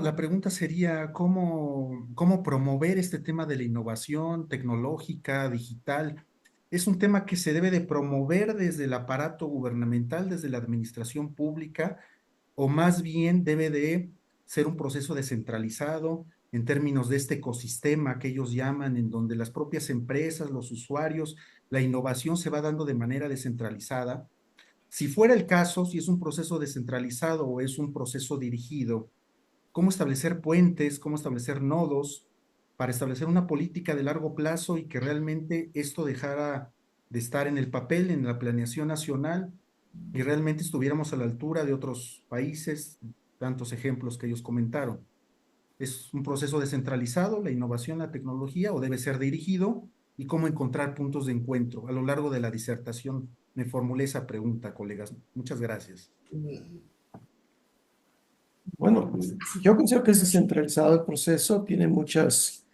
La pregunta sería, ¿cómo promover este tema de la innovación tecnológica, digital? Es un tema que se debe de promover desde el aparato gubernamental, desde la administración pública, o más bien debe de ser un proceso descentralizado en términos de este ecosistema que ellos llaman, en donde las propias empresas, los usuarios, la innovación se va dando de manera descentralizada. Si fuera el caso, si es un proceso descentralizado o es un proceso dirigido, cómo establecer puentes, cómo establecer nodos para establecer una política de largo plazo y que realmente esto dejara de estar en el papel, en la planeación nacional, y realmente estuviéramos a la altura de otros países, tantos ejemplos que ellos comentaron. ¿Es un proceso descentralizado, la innovación, la tecnología, o debe ser dirigido? ¿Y cómo encontrar puntos de encuentro? A lo largo de la disertación me formulé esa pregunta, colegas. Muchas gracias. Bueno, pues, yo considero que es descentralizado el proceso, tiene muchas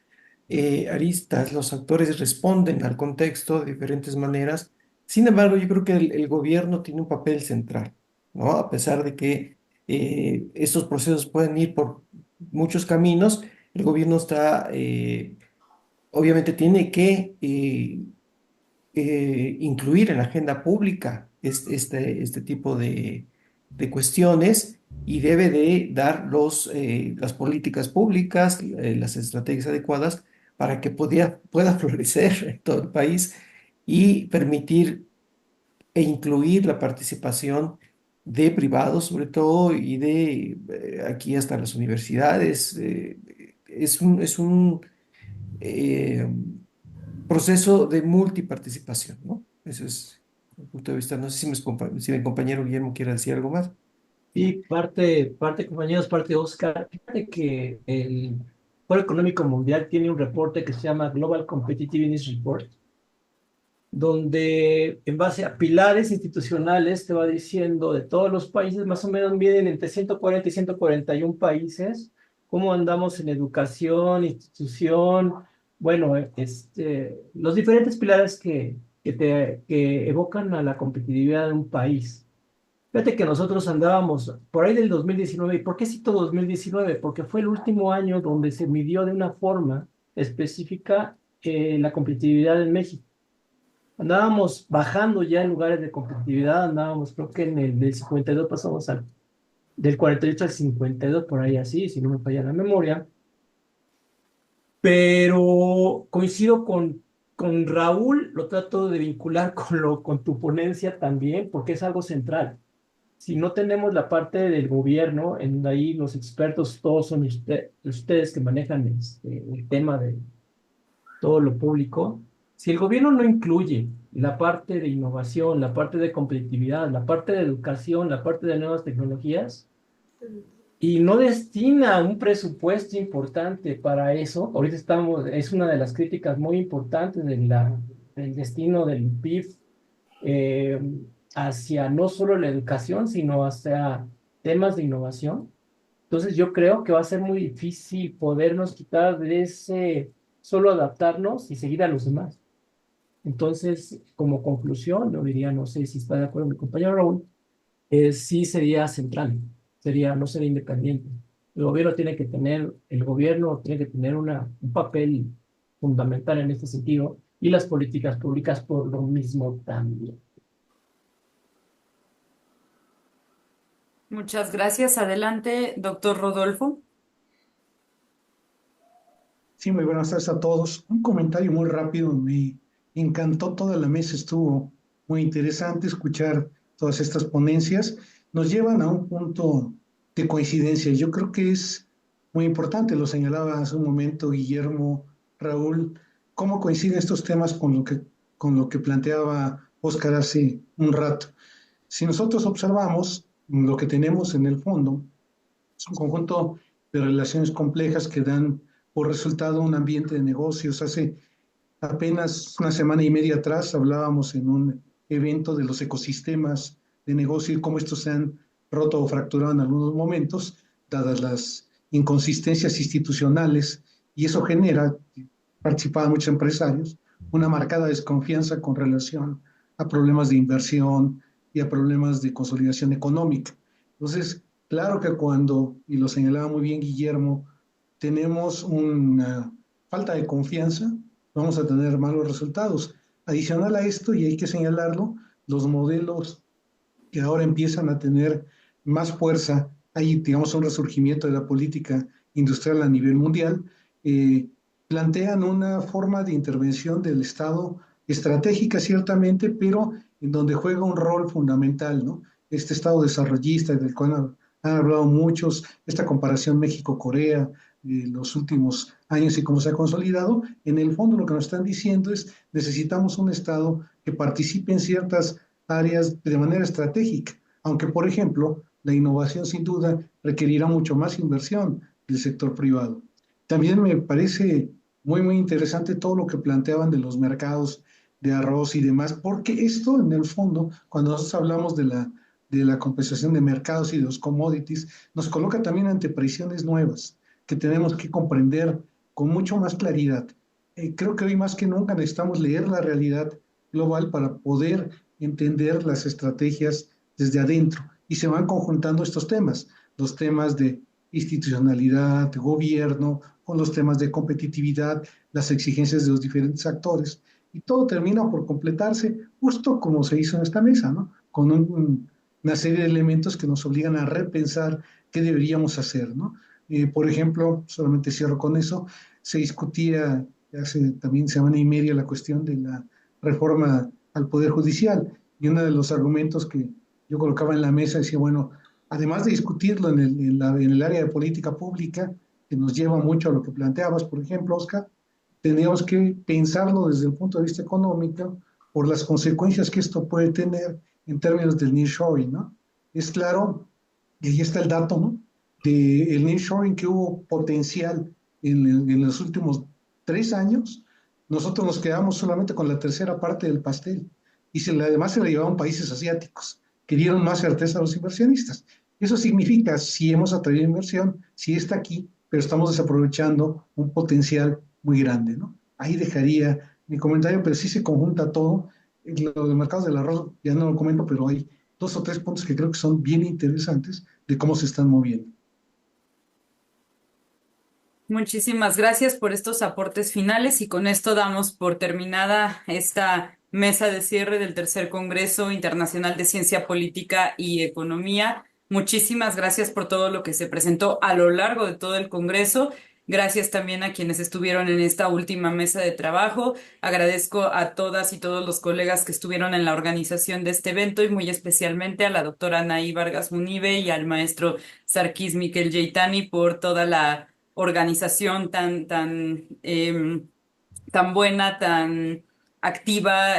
aristas, los actores responden al contexto de diferentes maneras. Sin embargo, yo creo que el gobierno tiene un papel central, ¿no? A pesar de que estos procesos pueden ir por muchos caminos, el gobierno obviamente tiene que incluir en la agenda pública este tipo de cuestiones, y debe de dar las políticas públicas, las estrategias adecuadas para que pueda florecer en todo el país y permitir e incluir la participación de privados, sobre todo, y de aquí hasta las universidades. Es un eh, proceso de multiparticipación, ¿no? Eso es mi punto de vista. No sé si mi compañero Guillermo quiere decir algo más. Y compañeros, parte Oscar. Fíjate que el Foro Económico Mundial tiene un reporte que se llama Global Competitiveness Report, donde en base a pilares institucionales te va diciendo de todos los países, más o menos vienen entre 140 y 141 países, cómo andamos en educación, institución, bueno, los diferentes pilares que evocan a la competitividad de un país. Fíjate que nosotros andábamos por ahí del 2019. ¿Y por qué cito 2019? Porque fue el último año donde se midió de una forma específica la competitividad en México. Andábamos bajando ya en lugares de competitividad, andábamos creo que en el del 52 pasamos del 48 al 52, por ahí así, si no me falla la memoria. Pero coincido con Raúl, lo trato de vincular con tu ponencia también, porque es algo central. Si no tenemos la parte del gobierno, en ahí los expertos todos son ustedes que manejan el tema de todo lo público. Si el gobierno no incluye la parte de innovación, la parte de competitividad, la parte de educación, la parte de nuevas tecnologías, y no destina un presupuesto importante para eso, ahorita es una de las críticas muy importantes del destino del PIB eh, hacia no solo la educación, sino hacia temas de innovación. Entonces yo creo que va a ser muy difícil podernos quitar de ese solo adaptarnos y seguir a los demás. Entonces, como conclusión, yo diría, no sé si está de acuerdo mi compañero Raúl, sí sería central, no sería independiente. El gobierno tiene que tener un papel fundamental en este sentido y las políticas públicas por lo mismo también. Muchas gracias. Adelante, doctor Rodolfo. Sí, muy buenas tardes a todos. Un comentario muy rápido. Me encantó toda la mesa, estuvo muy interesante escuchar todas estas ponencias. Nos llevan a un punto de coincidencia. Yo creo que es muy importante, lo señalaba hace un momento Guillermo, Raúl, cómo coinciden estos temas con lo que planteaba Óscar hace un rato. Si nosotros observamos lo que tenemos en el fondo, es un conjunto de relaciones complejas que dan por resultado un ambiente de negocios. Hace apenas una semana y media atrás hablábamos en un evento de los ecosistemas de negocio y cómo estos se han roto o fracturado en algunos momentos, dadas las inconsistencias institucionales, y eso genera, participaban muchos empresarios, una marcada desconfianza con relación a problemas de inversión y a problemas de consolidación económica. Entonces, claro que cuando, y lo señalaba muy bien Guillermo, tenemos una falta de confianza, vamos a tener malos resultados. Adicional a esto, y hay que señalarlo, los modelos que ahora empiezan a tener más fuerza, hay, digamos, un resurgimiento de la política industrial a nivel mundial, plantean una forma de intervención del Estado estratégica, ciertamente, pero en donde juega un rol fundamental, ¿no? Este Estado desarrollista del cual han hablado muchos, esta comparación México-Corea, los últimos años y cómo se ha consolidado, en el fondo lo que nos están diciendo es necesitamos un Estado que participe en ciertas áreas de manera estratégica, aunque por ejemplo la innovación sin duda requerirá mucho más inversión del sector privado. También me parece muy interesante todo lo que planteaban de los mercados de arroz y demás, porque esto en el fondo, cuando nosotros hablamos de la compensación de mercados y de los commodities, nos coloca también ante presiones nuevas que tenemos que comprender con mucho más claridad. Creo que hoy más que nunca necesitamos leer la realidad global para poder entender las estrategias desde adentro y se van conjuntando estos temas, los temas de institucionalidad, de gobierno, con los temas de competitividad, las exigencias de los diferentes actores y todo termina por completarse justo como se hizo en esta mesa, ¿no? Con una serie de elementos que nos obligan a repensar qué deberíamos hacer, ¿no? Por ejemplo, solamente cierro con eso, se discutía hace también semana y media la cuestión de la reforma al Poder Judicial y uno de los argumentos que yo colocaba en la mesa decía, bueno, además de discutirlo en el área de política pública, que nos lleva mucho a lo que planteabas, por ejemplo, Oscar, tenemos que pensarlo desde el punto de vista económico por las consecuencias que esto puede tener en términos del nearshoring, ¿no? Es claro Y ahí está el dato, ¿no? De el nearshoring que hubo potencial en los últimos 3 años, nosotros nos quedamos solamente con la tercera parte del pastel y además se la llevaban países asiáticos que dieron más certeza a los inversionistas. Eso significa, si hemos atraído inversión, si está aquí, pero estamos desaprovechando un potencial muy grande, ¿no? Ahí dejaría mi comentario, pero sí se conjunta todo. Lo de mercados del arroz ya no lo comento, pero hay 2 o 3 puntos que creo que son bien interesantes de cómo se están moviendo. Muchísimas gracias por estos aportes finales y con esto damos por terminada esta mesa de cierre del tercer Congreso Internacional de Ciencia Política y Economía. Muchísimas gracias por todo lo que se presentó a lo largo de todo el Congreso. Gracias también a quienes estuvieron en esta última mesa de trabajo. Agradezco a todas y todos los colegas que estuvieron en la organización de este evento y muy especialmente a la doctora Anaí Vargas Munive y al maestro Sarkis Miquel Yeitani por toda la organización tan buena, tan activa,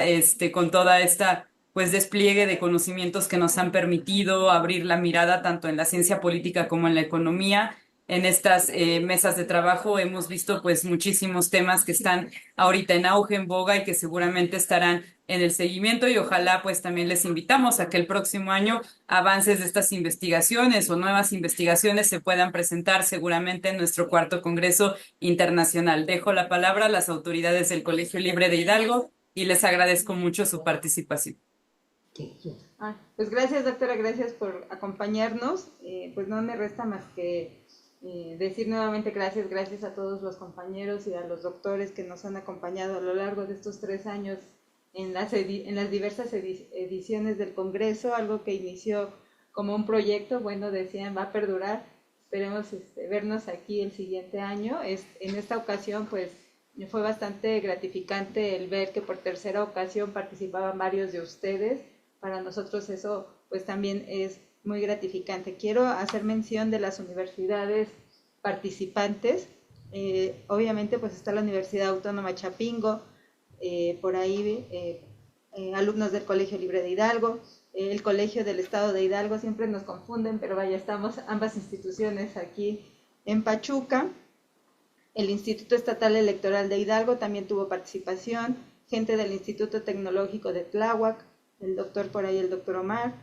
con toda esta pues despliegue de conocimientos que nos han permitido abrir la mirada tanto en la ciencia política como en la economía. En estas mesas de trabajo hemos visto pues muchísimos temas que están ahorita en auge, en boga y que seguramente estarán en el seguimiento y ojalá pues también les invitamos a que el próximo año avances de estas investigaciones o nuevas investigaciones se puedan presentar seguramente en nuestro cuarto Congreso Internacional. Dejo la palabra a las autoridades del Colegio Libre de Hidalgo y les agradezco mucho su participación. Pues gracias, doctora, gracias por acompañarnos. Pues no me resta más que decir nuevamente gracias a todos los compañeros y a los doctores que nos han acompañado a lo largo de estos 3 años en las diversas ediciones del Congreso, algo que inició como un proyecto, bueno, decían, va a perdurar. Esperemos vernos aquí el siguiente año. En esta ocasión, pues, fue bastante gratificante el ver que por tercera ocasión participaban varios de ustedes. Para nosotros eso, pues, también es muy gratificante. Quiero hacer mención de las universidades participantes. Obviamente, pues, está la Universidad Autónoma Chapingo, por ahí alumnos del Colegio Libre de Hidalgo, el Colegio del Estado de Hidalgo, siempre nos confunden, pero vaya, estamos ambas instituciones aquí en Pachuca. El Instituto Estatal Electoral de Hidalgo también tuvo participación, gente del Instituto Tecnológico de Tláhuac, el doctor por ahí, el doctor Omar,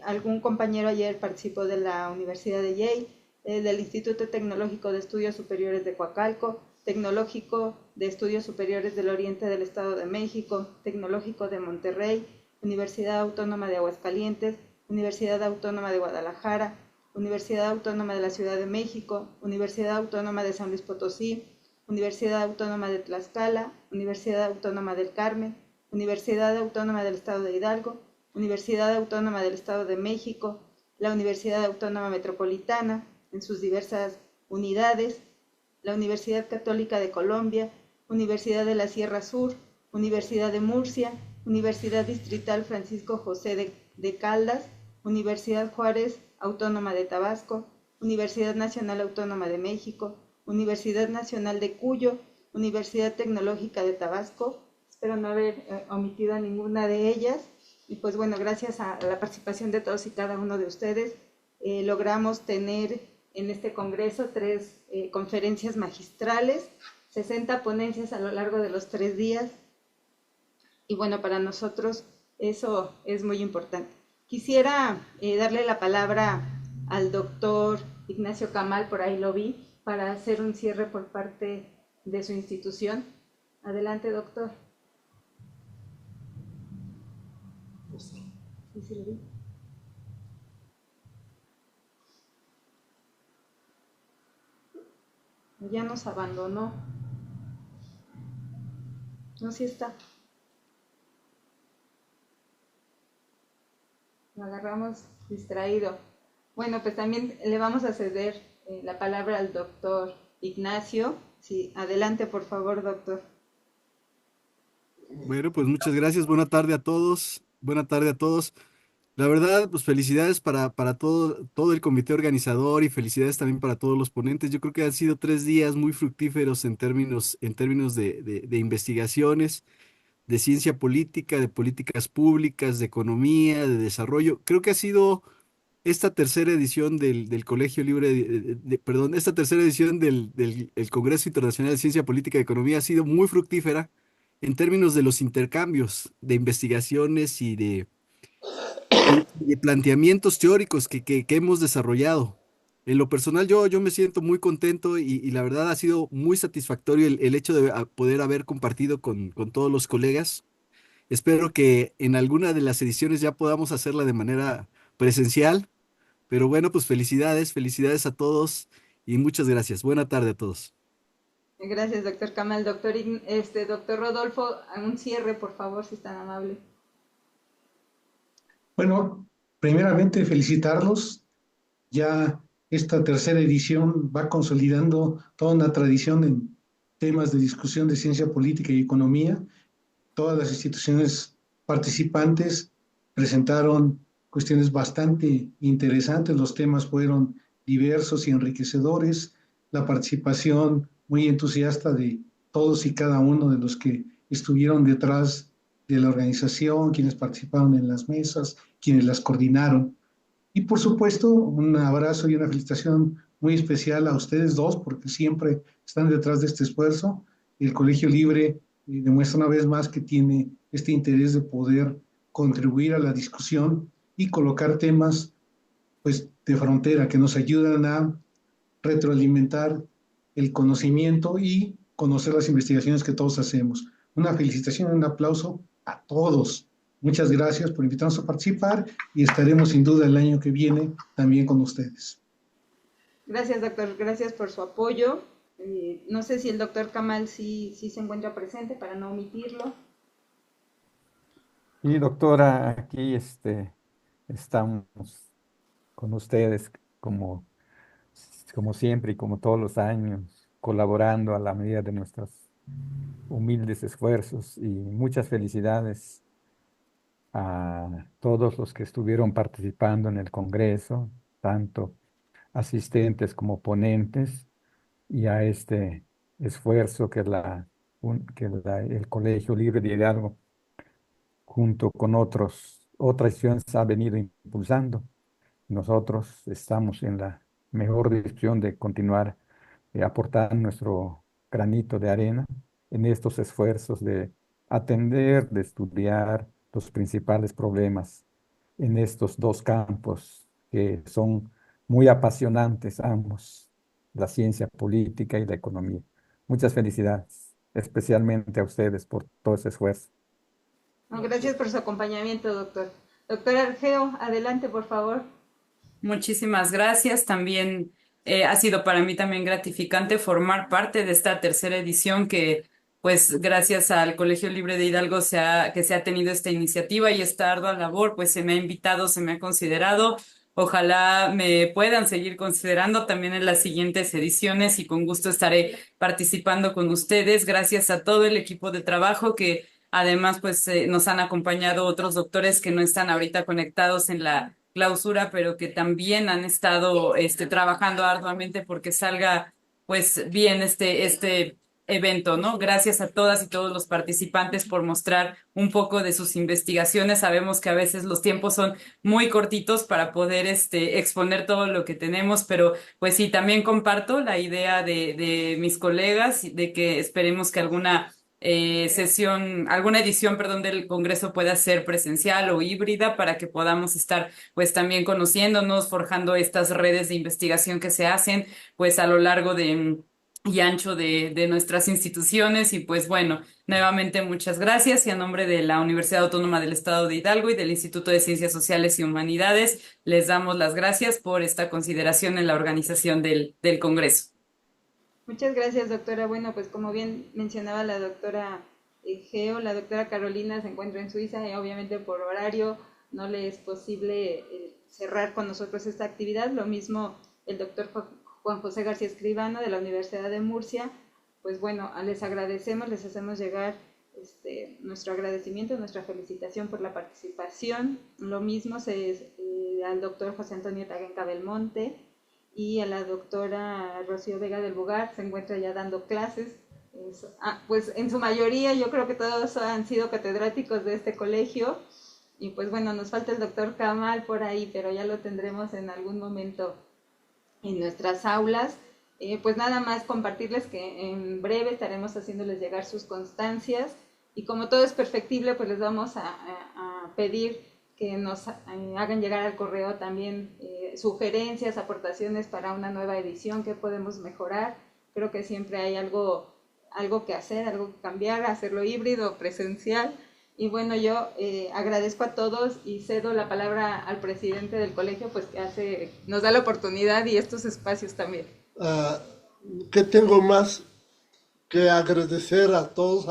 algún compañero ayer participó de la Universidad de Yale, del Instituto Tecnológico de Estudios Superiores de Coacalco, Tecnológico de Estudios Superiores del Oriente del Estado de México, Tecnológico de Monterrey, Universidad Autónoma de Aguascalientes, Universidad Autónoma de Guadalajara, Universidad Autónoma de la Ciudad de México, Universidad Autónoma de San Luis Potosí, Universidad Autónoma de Tlaxcala, Universidad Autónoma del Carmen, Universidad Autónoma del Estado de Hidalgo, Universidad Autónoma del Estado de México, la Universidad Autónoma Metropolitana, en sus diversas unidades, la Universidad Católica de Colombia, Universidad de la Sierra Sur, Universidad de Murcia, Universidad Distrital Francisco José de Caldas, Universidad Juárez Autónoma de Tabasco, Universidad Nacional Autónoma de México, Universidad Nacional de Cuyo, Universidad Tecnológica de Tabasco. Espero no haber omitido a ninguna de ellas. Y pues bueno, gracias a la participación de todos y cada uno de ustedes, logramos tener en este congreso 3 conferencias magistrales, 60 ponencias a lo largo de los 3 días. Y bueno, para nosotros eso es muy importante. Quisiera darle la palabra al doctor Ignacio Camal, por ahí lo vi, para hacer un cierre por parte de su institución. Adelante, doctor. ¿Sí lo vi? Ya nos abandonó. No, sí está. Lo agarramos distraído. Bueno, pues también le vamos a ceder la palabra al doctor Ignacio. Sí, adelante, por favor, doctor. Bueno, pues muchas gracias. Buena tarde a todos. Buena tarde a todos. La verdad, pues felicidades para todo el comité organizador y felicidades también para todos los ponentes. Yo creo que han sido 3 días muy fructíferos en términos de investigaciones, de ciencia política, de políticas públicas, de economía, de desarrollo. Creo que ha sido esta tercera edición del Colegio Libre, perdón, esta tercera edición el Congreso Internacional de Ciencia Política y Economía ha sido muy fructífera en términos de los intercambios de investigaciones y de planteamientos teóricos que hemos desarrollado. En lo personal, yo me siento muy contento y la verdad ha sido muy satisfactorio el hecho de poder haber compartido con todos los colegas. Espero que en alguna de las ediciones ya podamos hacerla de manera presencial, pero bueno, pues felicidades, felicidades a todos y muchas gracias. Buena tarde a todos. Gracias, doctor Kamal. Doctor Rodolfo, un cierre, por favor, si es tan amable. Bueno, primeramente felicitarlos. Ya esta tercera edición va consolidando toda una tradición en temas de discusión de ciencia política y economía. Todas las instituciones participantes presentaron cuestiones bastante interesantes, los temas fueron diversos y enriquecedores, la participación muy entusiasta de todos y cada uno de los que estuvieron detrás de la organización, quienes participaron en las mesas, quienes las coordinaron. Y por supuesto, un abrazo y una felicitación muy especial a ustedes dos, porque siempre están detrás de este esfuerzo. El Colegio Libre demuestra una vez más que tiene este interés de poder contribuir a la discusión y colocar temas pues, de frontera que nos ayudan a retroalimentar el conocimiento y conocer las investigaciones que todos hacemos. Una felicitación y un aplauso a todos. Muchas gracias por invitarnos a participar y estaremos sin duda el año que viene también con ustedes. Gracias, doctor. Gracias por su apoyo. No sé si el doctor Kamal sí se encuentra presente para no omitirlo. Y doctora, aquí estamos con ustedes como, como siempre y como todos los años, colaborando a la medida de nuestros humildes esfuerzos y muchas felicidades a todos los que estuvieron participando en el Congreso, tanto asistentes como ponentes, y a este esfuerzo el Colegio Libre de Hidalgo, junto con otras instituciones, ha venido impulsando. Nosotros estamos en la mejor disposición de continuar aportando nuestro granito de arena en estos esfuerzos de atender, de estudiar los principales problemas en estos dos campos que son muy apasionantes ambos, la ciencia política y la economía. Muchas felicidades, especialmente a ustedes por todo ese esfuerzo. No, gracias por su acompañamiento, doctor. Doctor Argeo, adelante, por favor. Muchísimas gracias. También ha sido para mí también gratificante formar parte de esta tercera edición que, pues, gracias al Colegio Libre de Hidalgo que se ha tenido esta iniciativa y esta ardua labor, pues se me ha invitado, se me ha considerado. Ojalá me puedan seguir considerando también en las siguientes ediciones y con gusto estaré participando con ustedes. Gracias a todo el equipo de trabajo que además pues nos han acompañado otros doctores que no están ahorita conectados en la clausura, pero que también han estado trabajando arduamente porque salga pues bien este evento, ¿no? Gracias a todas y todos los participantes por mostrar un poco de sus investigaciones. Sabemos que a veces los tiempos son muy cortitos para poder exponer todo lo que tenemos, pero pues sí, también comparto la idea de mis colegas de que esperemos que alguna edición, perdón, del Congreso pueda ser presencial o híbrida para que podamos estar pues también conociéndonos, forjando estas redes de investigación que se hacen pues a lo largo y ancho de nuestras instituciones. Y pues bueno, nuevamente muchas gracias y a nombre de la Universidad Autónoma del Estado de Hidalgo y del Instituto de Ciencias Sociales y Humanidades, les damos las gracias por esta consideración en la organización del Congreso. Muchas gracias, doctora. Bueno, pues como bien mencionaba la doctora Geo, la doctora Carolina se encuentra en Suiza y obviamente por horario no le es posible cerrar con nosotros esta actividad. Lo mismo el doctor Juan José García Escribano de la Universidad de Murcia. Pues bueno, les agradecemos, les hacemos llegar nuestro agradecimiento, nuestra felicitación por la participación. Lo mismo al doctor José Antonio Taguenca Belmonte y a la doctora Rocío Vega del Bugar, se encuentra ya dando clases. Pues en su mayoría yo creo que todos han sido catedráticos de este colegio Y pues bueno, nos falta el doctor Kamal por ahí, pero ya lo tendremos en algún momento en nuestras aulas. Pues nada más compartirles que en breve estaremos haciéndoles llegar sus constancias y como todo es perfectible, pues les vamos a pedir que nos hagan llegar al correo también sugerencias, aportaciones para una nueva edición que podemos mejorar. Creo que siempre hay algo que hacer, algo que cambiar, hacerlo híbrido, presencial. Y bueno, yo agradezco a todos y cedo la palabra al presidente del colegio, pues que nos da la oportunidad y estos espacios también. ¿Qué tengo más que agradecer a todos,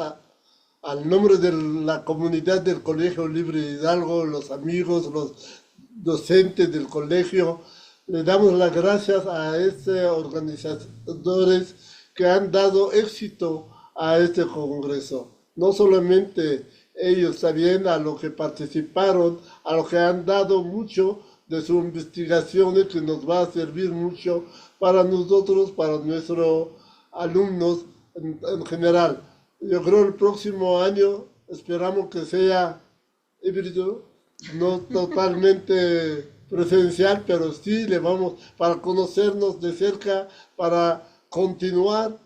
al nombre de la comunidad del Colegio Libre de Hidalgo, los amigos, los docentes del colegio? Le damos las gracias a estos organizadores que han dado éxito a este congreso. No solamente ellos, también a los que participaron, a los que han dado mucho de sus investigaciones, que nos va a servir mucho para nosotros, para nuestros alumnos en general. Yo creo el próximo año esperamos que sea híbrido, no totalmente presencial, pero sí le vamos para conocernos de cerca, para continuar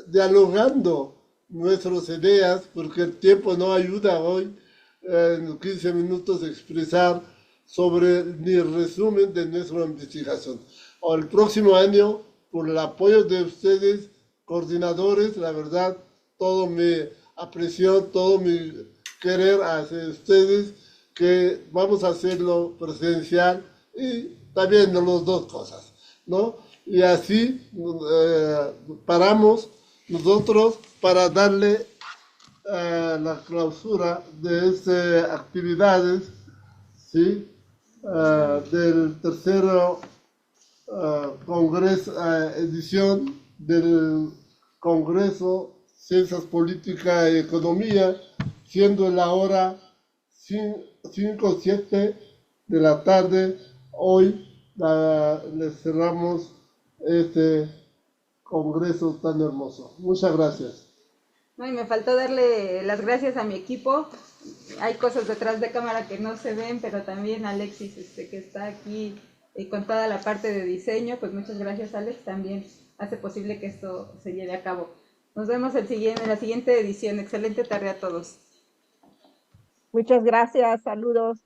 dialogando nuestras ideas, porque el tiempo no ayuda hoy en 15 minutos expresar sobre mi resumen de nuestra investigación. El próximo año, por el apoyo de ustedes, coordinadores, la verdad, todo mi aprecio, todo mi querer hacia ustedes, que vamos a hacerlo presencial y también las dos cosas, ¿no? Y así paramos nosotros para darle la clausura de estas actividades, ¿sí? Del tercero congreso, edición del Congreso Ciencias Políticas y Economía, siendo la hora 5:07 de la tarde. Hoy les cerramos este congreso tan hermoso. Muchas gracias. No, y me faltó darle las gracias a mi equipo. Hay cosas detrás de cámara que no se ven, pero también Alexis, que está aquí con toda la parte de diseño. Pues muchas gracias, Alex, también hace posible que esto se lleve a cabo. Nos vemos en la siguiente edición. Excelente tarde a todos. Muchas gracias, saludos.